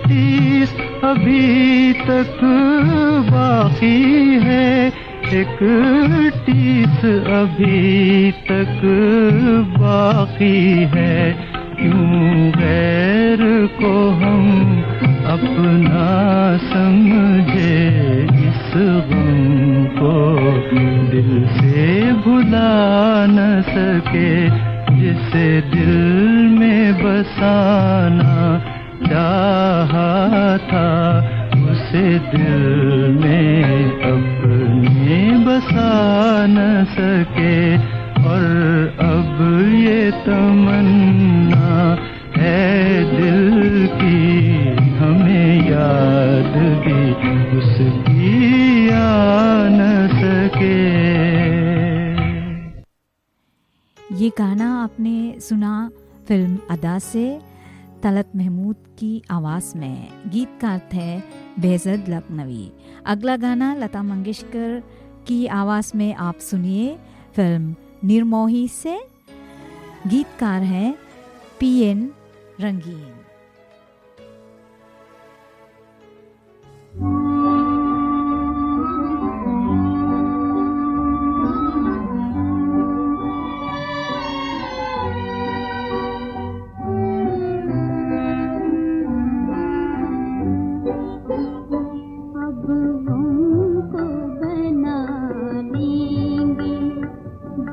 टीस अभी तक बाकी है, एक टीस अभी तक बाकी है। क्यों गैर को हम अपना समझे, इस गम को दिल से भुला न सके। जिसे दिल में बसाना चाहा था, उसे दिल में अपने बसा न सके। और अब ये तमन्ना है दिल की, हमें याद भी उसकी आ न सके। ये गाना आपने सुना फिल्म अदा से, तलत महमूद की आवाज़ में। गीतकार थे बेहज़द लखनवी। अगला गाना लता मंगेशकर की आवाज़ में आप सुनिए फिल्म निर्मोही से। गीतकार हैं PN रंगीन।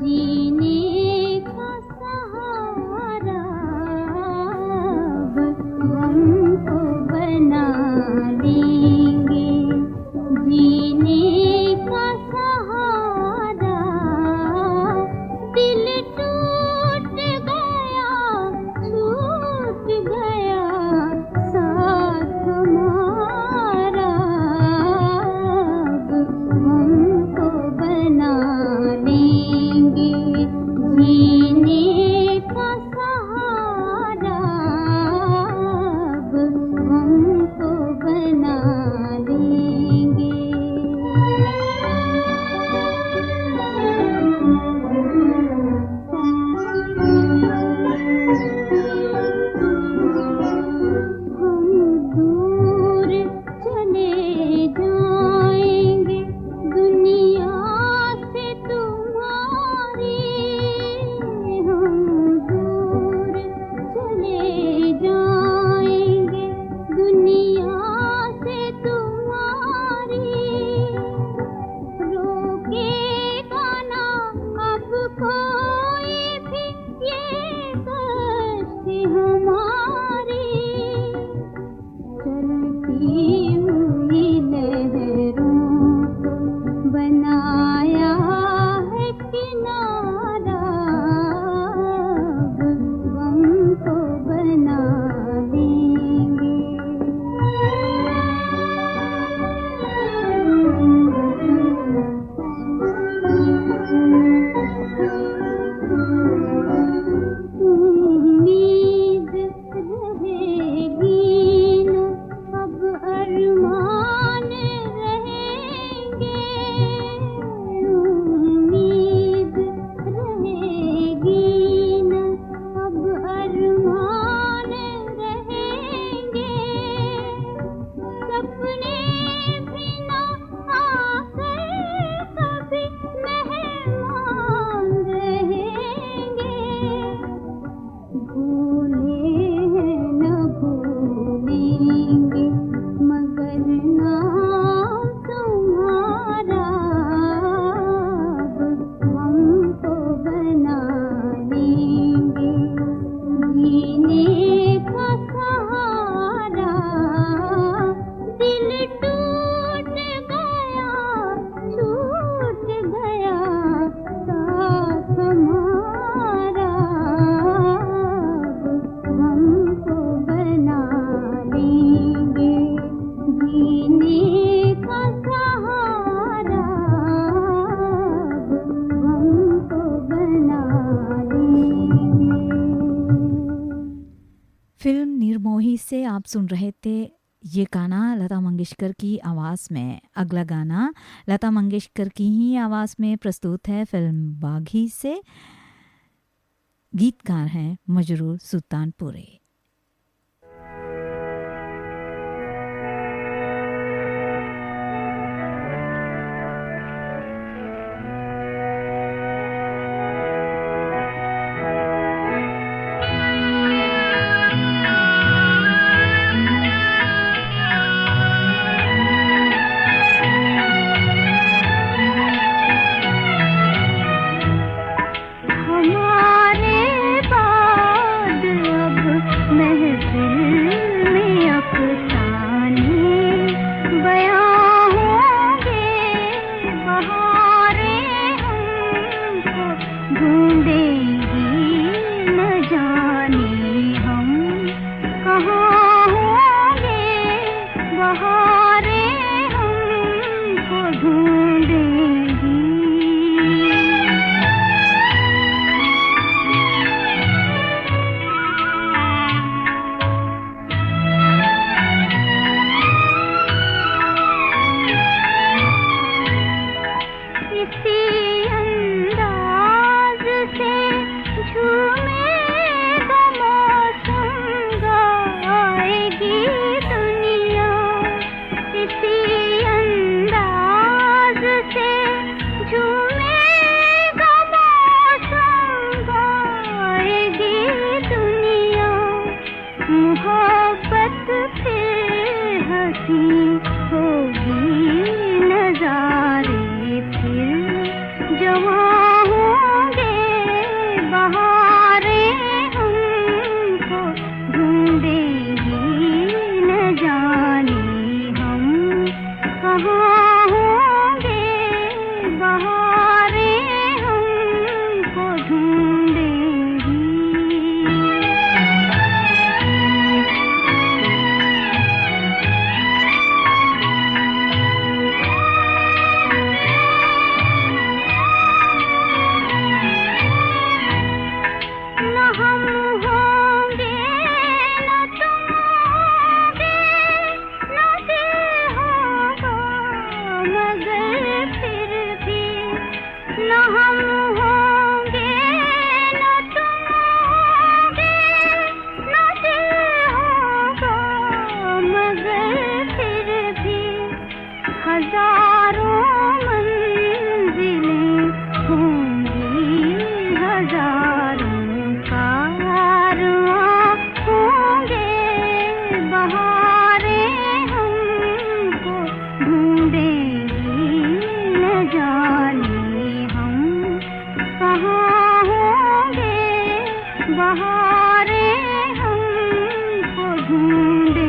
जीने का सहारा रहेगी न अब अरमान रहेंगे, उम्मीद रहेगी न अब अरमान रहेंगे, सपने भी न आकर कभी मेहमान रहेंगे, भूले हैं न भूलेंगे मगर नाम तुम्हारा अब हमको बना लेंगे, जीने का सहारा दिल टूट गया छूट गया साथ हमारा, अब हमको बना लेंगे, जीने का सहारा अब हमको बना लेंगे। फिल्म निर्मोही से आप सुन रहे थे ये गाना लता मंगेशकर की आवाज़ में। अगला गाना लता मंगेशकर की ही आवाज़ में प्रस्तुत है फिल्म बागी से। गीतकार हैं मजरूर सुल्तानपुरी। हमारे बाद अब महफिल में अफसाने बयां होंगे, बहारें हमको ढूंढेंगी न जाने हम कहाँ होंगे, बहारें हमको ढूंढेंगी। इसी अंदाज से झूमेगा मौसम, गाएगी दुनिया, इसी अंदाज से झूमेगा मौसम, गाएगी दुनिया, मोहब्बत फिर हंसी होगी, नजारे फिर जवां होंगे, बहारें हमको ढूंढेंगी न जाने हम कहाँ होंगे, बहारें हमको ढूंढेंगी। न हम होंगे न तुम होंगे, न दिल होगा मगर फिर भी, न हम होंगे न तुम होंगे, न दिल होगा मगर फिर भी, हजारों मंजिलें होंगी, हजारों कारवां होंगे, बहारें हमको ढूंढेंगी न जाने हम कहाँ होंगे, बहारें हमको ढूंढेंगी।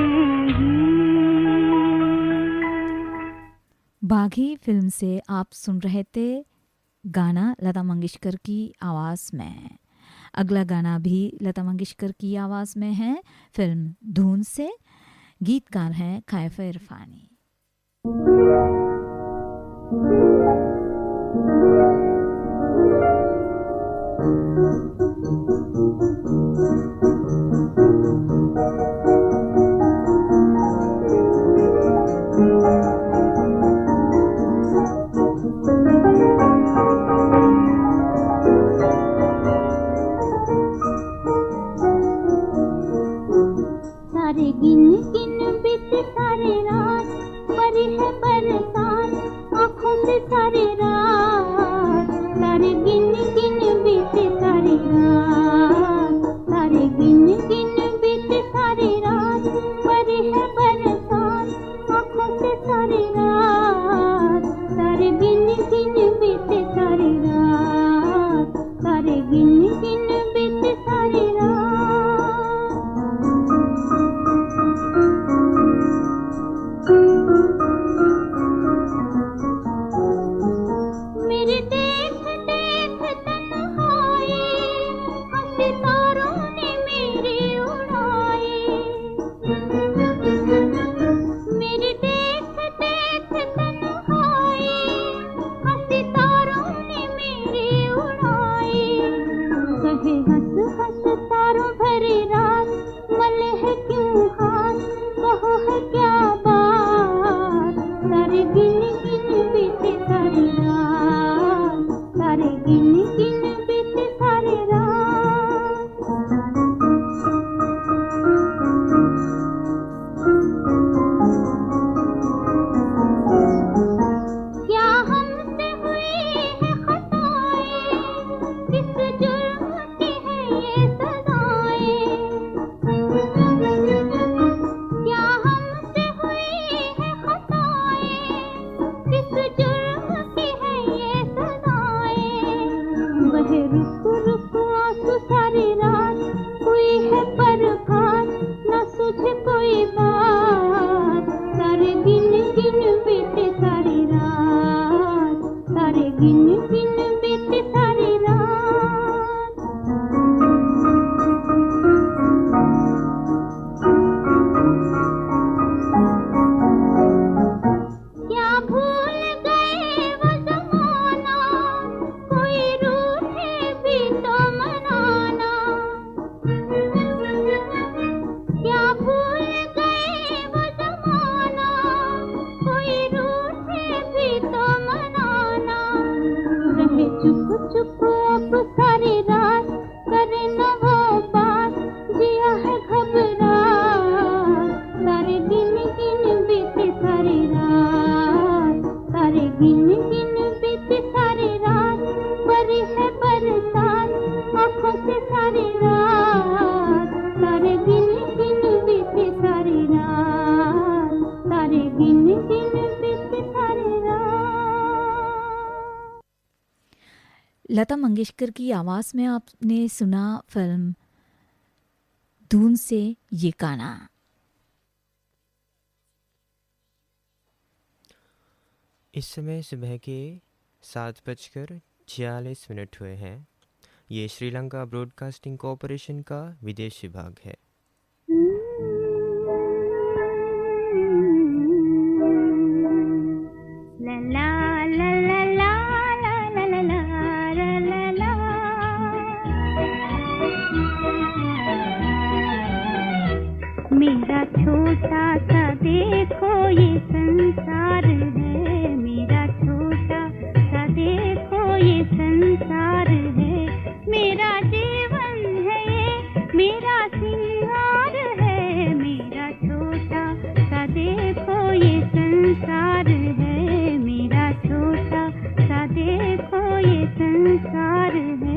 बागी फिल्म से आप सुन रहे थे गाना लता मंगेशकर की आवाज़ में। अगला गाना भी लता मंगेशकर की आवाज़ में है फिल्म धून से। गीतकार हैं कैफ इरफानी। तारे गिन गिन बीते सारे रात, परी है बरसात आँखों से सारे रात। तारे गिन गिन बीते सारे रात, तारे गिन गिन बीते सारे रात, परी है बरसात आँखों से सारे रात। तारे गिन गिन बीते सारे रात, तारे गिन गिन बीते सारे मेरे देख देख तन्हाई, सितारों ने मेरे उड़ाए। मेरे देख देख तन्हाई, सितारों ने मेरे उड़ाए। कहे हंस हंस तारों भरी रात, मले है क्यों हाथ, कहो है क्या बात। तारे गिन गिन बीते सारी रात, तारे गिन गिन बीते सारी रात। क्या हमसे हुई है खताएं, किस जुर्म की है ये सजाएं। क्या हमसे हुई है खताएं, किस जुर्म की है ये सजाएं। वह रुक रुक आंसू सारी रात, हुई है बरबाद न सूझे कोई बात। तारे गिन गिन बीते सारी रात, तारे गिन गिन बीते सारी रात। क्या भूल गए वो जमाना, कोई रूठे भी तो मनाना। क्या भूल गए वो जमाना, कोई रूठे भी तो मनाना। रहे चुप चुप अब सारी रात, करे न वो बात, जिया है घबराहट। तारे गिन गिन बीते सारी रात, तारे गिन गिन बीते सारी रात, परी है बरसात आँखों से सारी रात। तारे गिन गिन बीते सारी रात, तारे गिन गिन बीते सारी रात। लता मंगेशकर की आवाज़ में आपने सुना फिल्म धून से ये गाना। इस समय सुबह के 7:46 हुए हैं। ये श्रीलंका ब्रॉडकास्टिंग कॉरपोरेशन का विदेश विभाग है। ला ला ला ला ला ला ला ला ला ला ला। मेरा छोटा सा देखो ये संसार है, मेरा छोटा सा देखो ये संसार है। मेरा जीवन है ये, मेरा सिंगार है। मेरा छोटा सा देखो ये संसार है, मेरा छोटा सा देखो ये संसार है।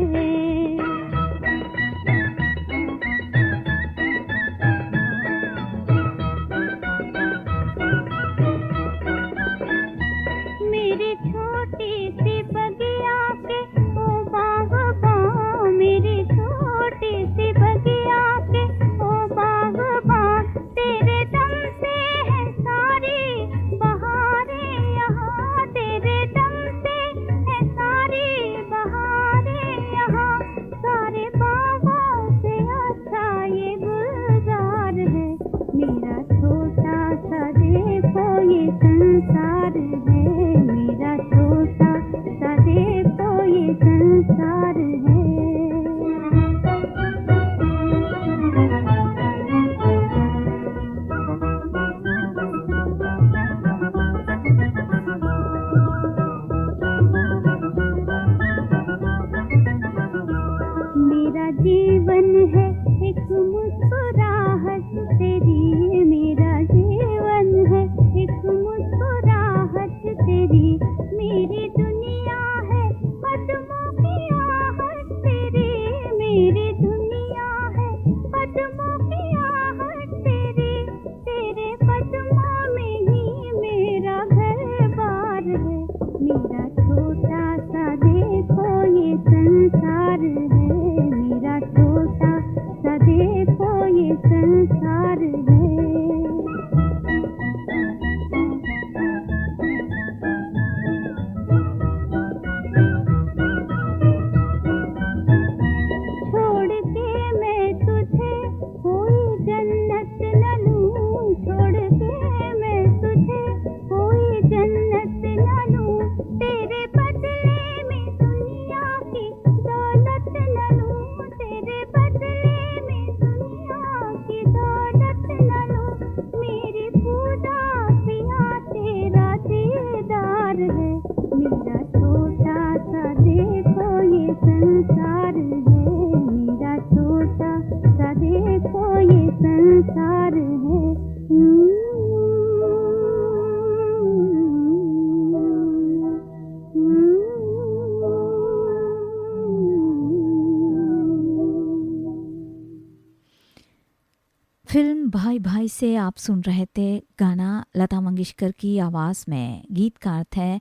भाई भाई से आप सुन रहे थे गाना लता मंगेशकर की आवाज़ में। गीतकार थे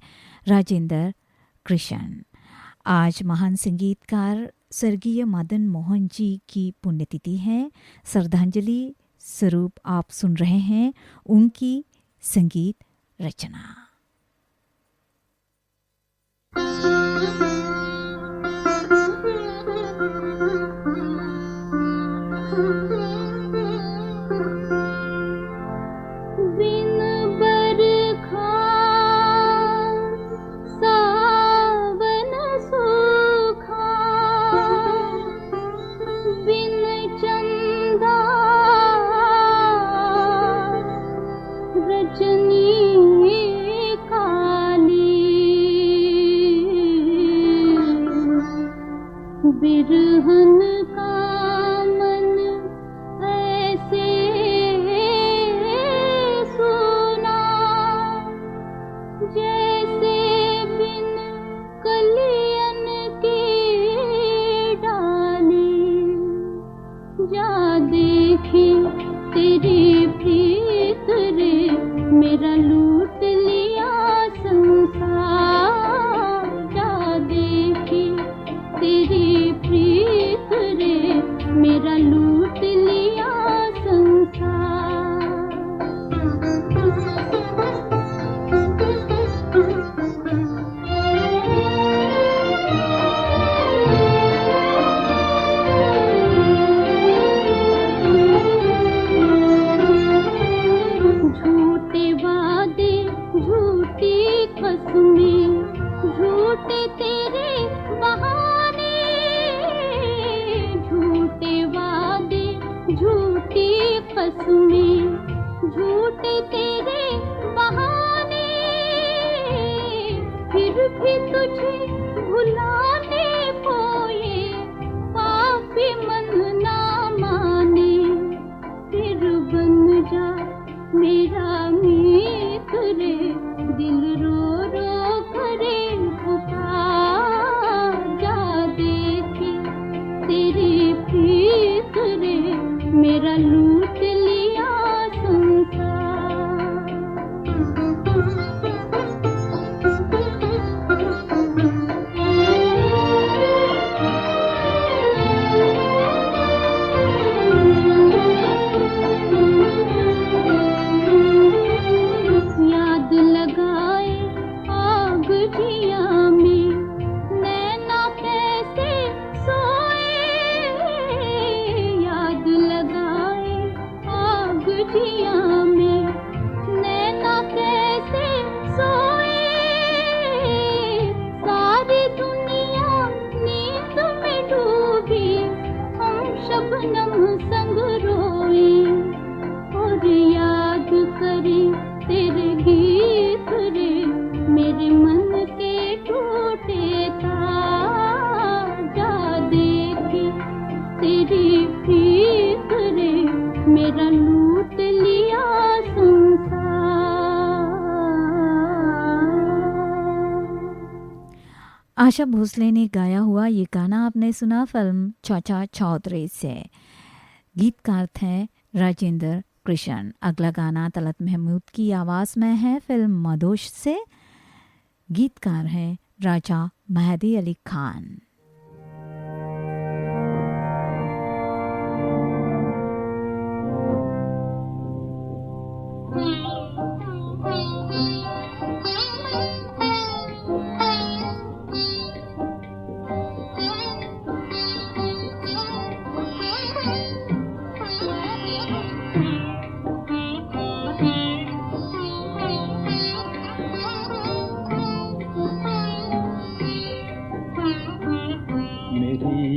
राजेंद्र कृष्ण। आज महान संगीतकार स्वर्गीय मदन मोहन जी की पुण्यतिथि है। श्रद्धांजलि स्वरूप आप सुन रहे हैं उनकी संगीत रचना। बिरहन का मन ऐसे सुना, जैसे बिन कलियन की डाली। जा देखी तेरी प्रीत रे, मेरा लूट लिया संसार। जा देखी तेरी प्रीत रे, मेरा लूट लिया झूठे वादे, झूठी कसमें, झूठे तेरे बहाने। झूठे वादे, झूठी कसमें, झूठे तेरे बहाने। फिर भी तुझे भुलाने को ये पापी मन ना माने। फिर बन जा मेरा मीत रे, दिल रो रो करे पुकार। जा देखी तेरी प्रीत रे, मेरा लूट लिया याद लगाए आग जिया में, नैना कैसे सोए। याद लगाए आग जिया में, नैना कैसे सोए। सारी दुनिया नींद में डूबी, हम शबनम संग रोए। और याद करी तेरे गीत रे, मेरे मन के टूटे तार। जा देखी तेरी प्रीत रे, मेरा लूट लिया संसार। आशा भोसले ने गाया हुआ ये गाना आपने सुना फिल्म चाचा चौधरी से। गीतकार थे राजेंद्र कृष्ण। अगला गाना तलत महमूद की आवाज़ में है फिल्म मदोश से। गीतकार है राजा मेहदी अली खान।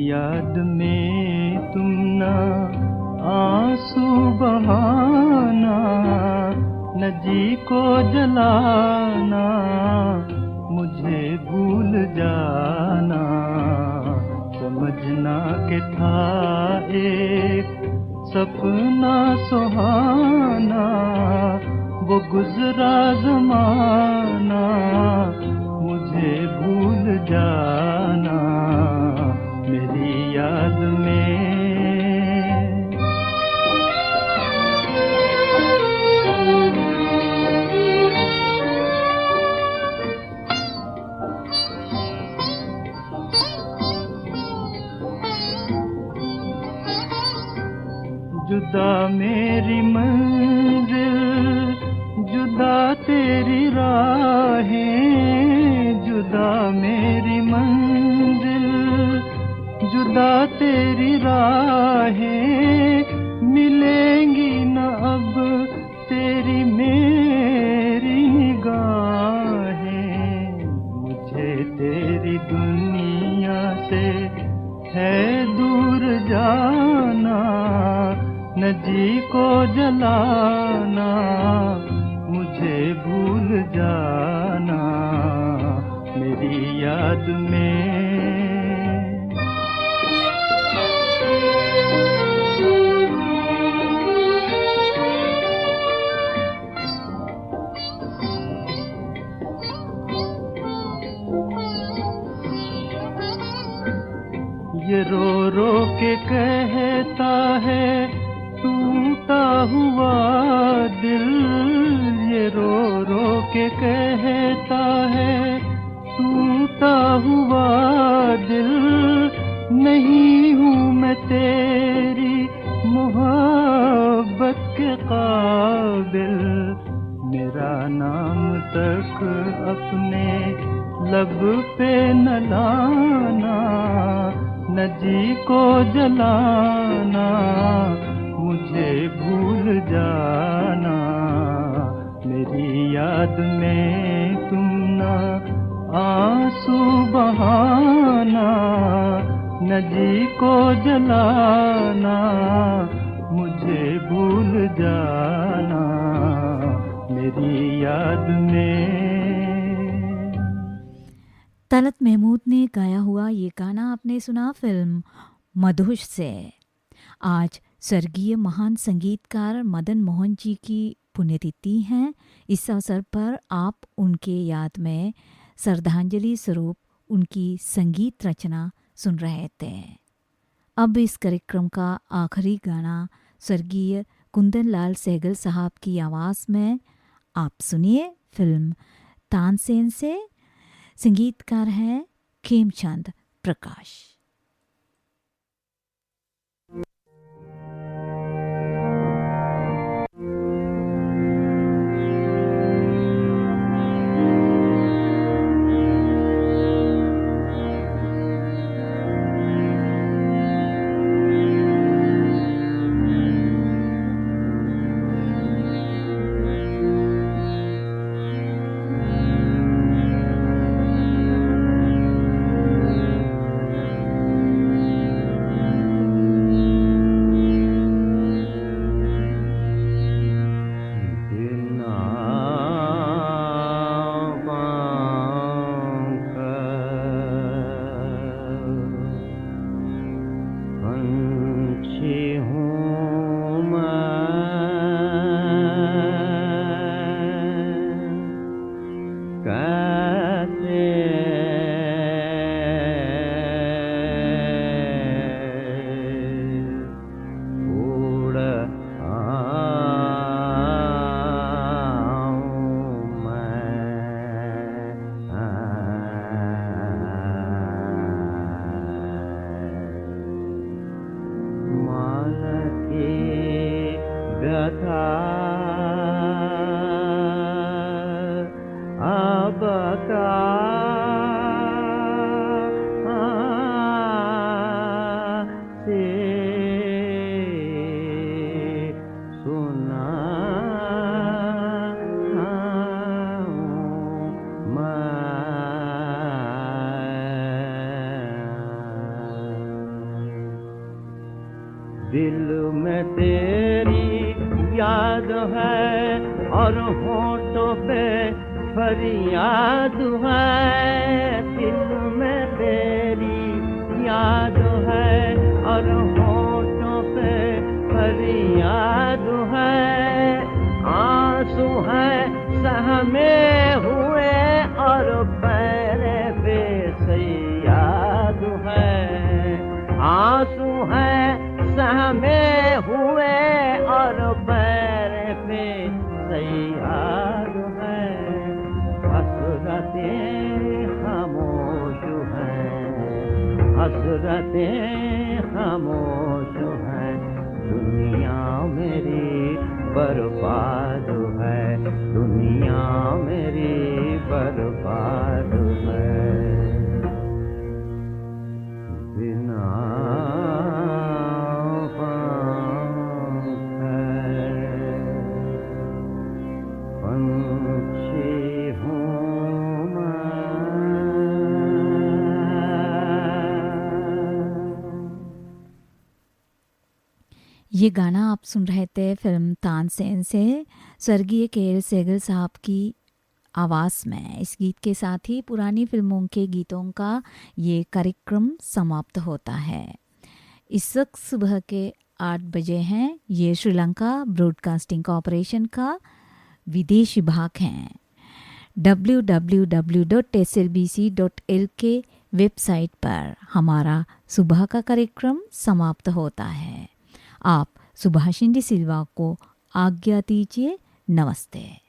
याद में तुम ना आंसू बहाना, न जी को जलाना, मुझे भूल जाना। समझना के था एक सपना सुहाना, वो गुजरा ज़माना, मुझे भूल जाना मेरी याद में। मेरी मंजिल, जुदा तेरी राहें, जुदा मेरी मंजिल, जुदा तेरी राहें, मिलेंगी न अब तेरी मेरी निगाहें। मुझे तेरी दुनिया से है दूर जाना, न जी को जलाना, मुझे भूल जाना मेरी याद में। ये रो रो के कहता है टूटा हुआ दिल, ये रो रो के कहता है टूटा हुआ दिल। नहीं हूँ मैं तेरी मोहब्बत के काबिल, मेरा नाम तक अपने लब पे न लाना, न जी को जलाना, मुझे भूल जाना मेरी याद में तुम ना आंसू बहाना, न जी को जलाना, मुझे भूल जाना मेरी याद में। तलत महमूद ने गाया हुआ ये गाना आपने सुना फिल्म मधुश से। आज स्वर्गीय महान संगीतकार मदन मोहन जी की पुण्यतिथि है। इस अवसर पर आप उनके याद में श्रद्धांजलि स्वरूप उनकी संगीत रचना सुन रहे थे। अब इस कार्यक्रम का आखिरी गाना स्वर्गीय कुंदन लाल सहगल साहब की आवाज़ में आप सुनिए फिल्म तानसेन से। संगीतकार हैं खेमचंद प्रकाश। दिल में तेरी याद है और होठों पे फरियाद है। दिल में तेरी याद है और होठों पे फरियाद है। आंसू है सहमे हुए और पैर पे सयाद है। आंसू है सहमे हुए और पैर पे सयाद है। हसरतें खामोश हैं, हसरतें खामोश हैं। दुनिया दुनिया मेरी बर्बाद है, दुनिया मेरी बर्बाद है। बिना पंख पंछी हूँ मैं। ये गाना आप सुन रहे थे फिल्म तानसेन से स्वर्गीय के.एल. सेगल साहब की आवाज़ में। इस गीत के साथ ही पुरानी फिल्मों के गीतों का ये कार्यक्रम समाप्त होता है। इस वक्त सुबह के 8 बजे हैं। ये श्रीलंका ब्रॉडकास्टिंग कॉरपोरेशन का विदेश विभाग है। www.slbc.lk वेबसाइट पर हमारा सुबह का कार्यक्रम समाप्त होता है। आप सुभाषिंदी सिल्वा को आज्ञा दीजिए। नमस्ते।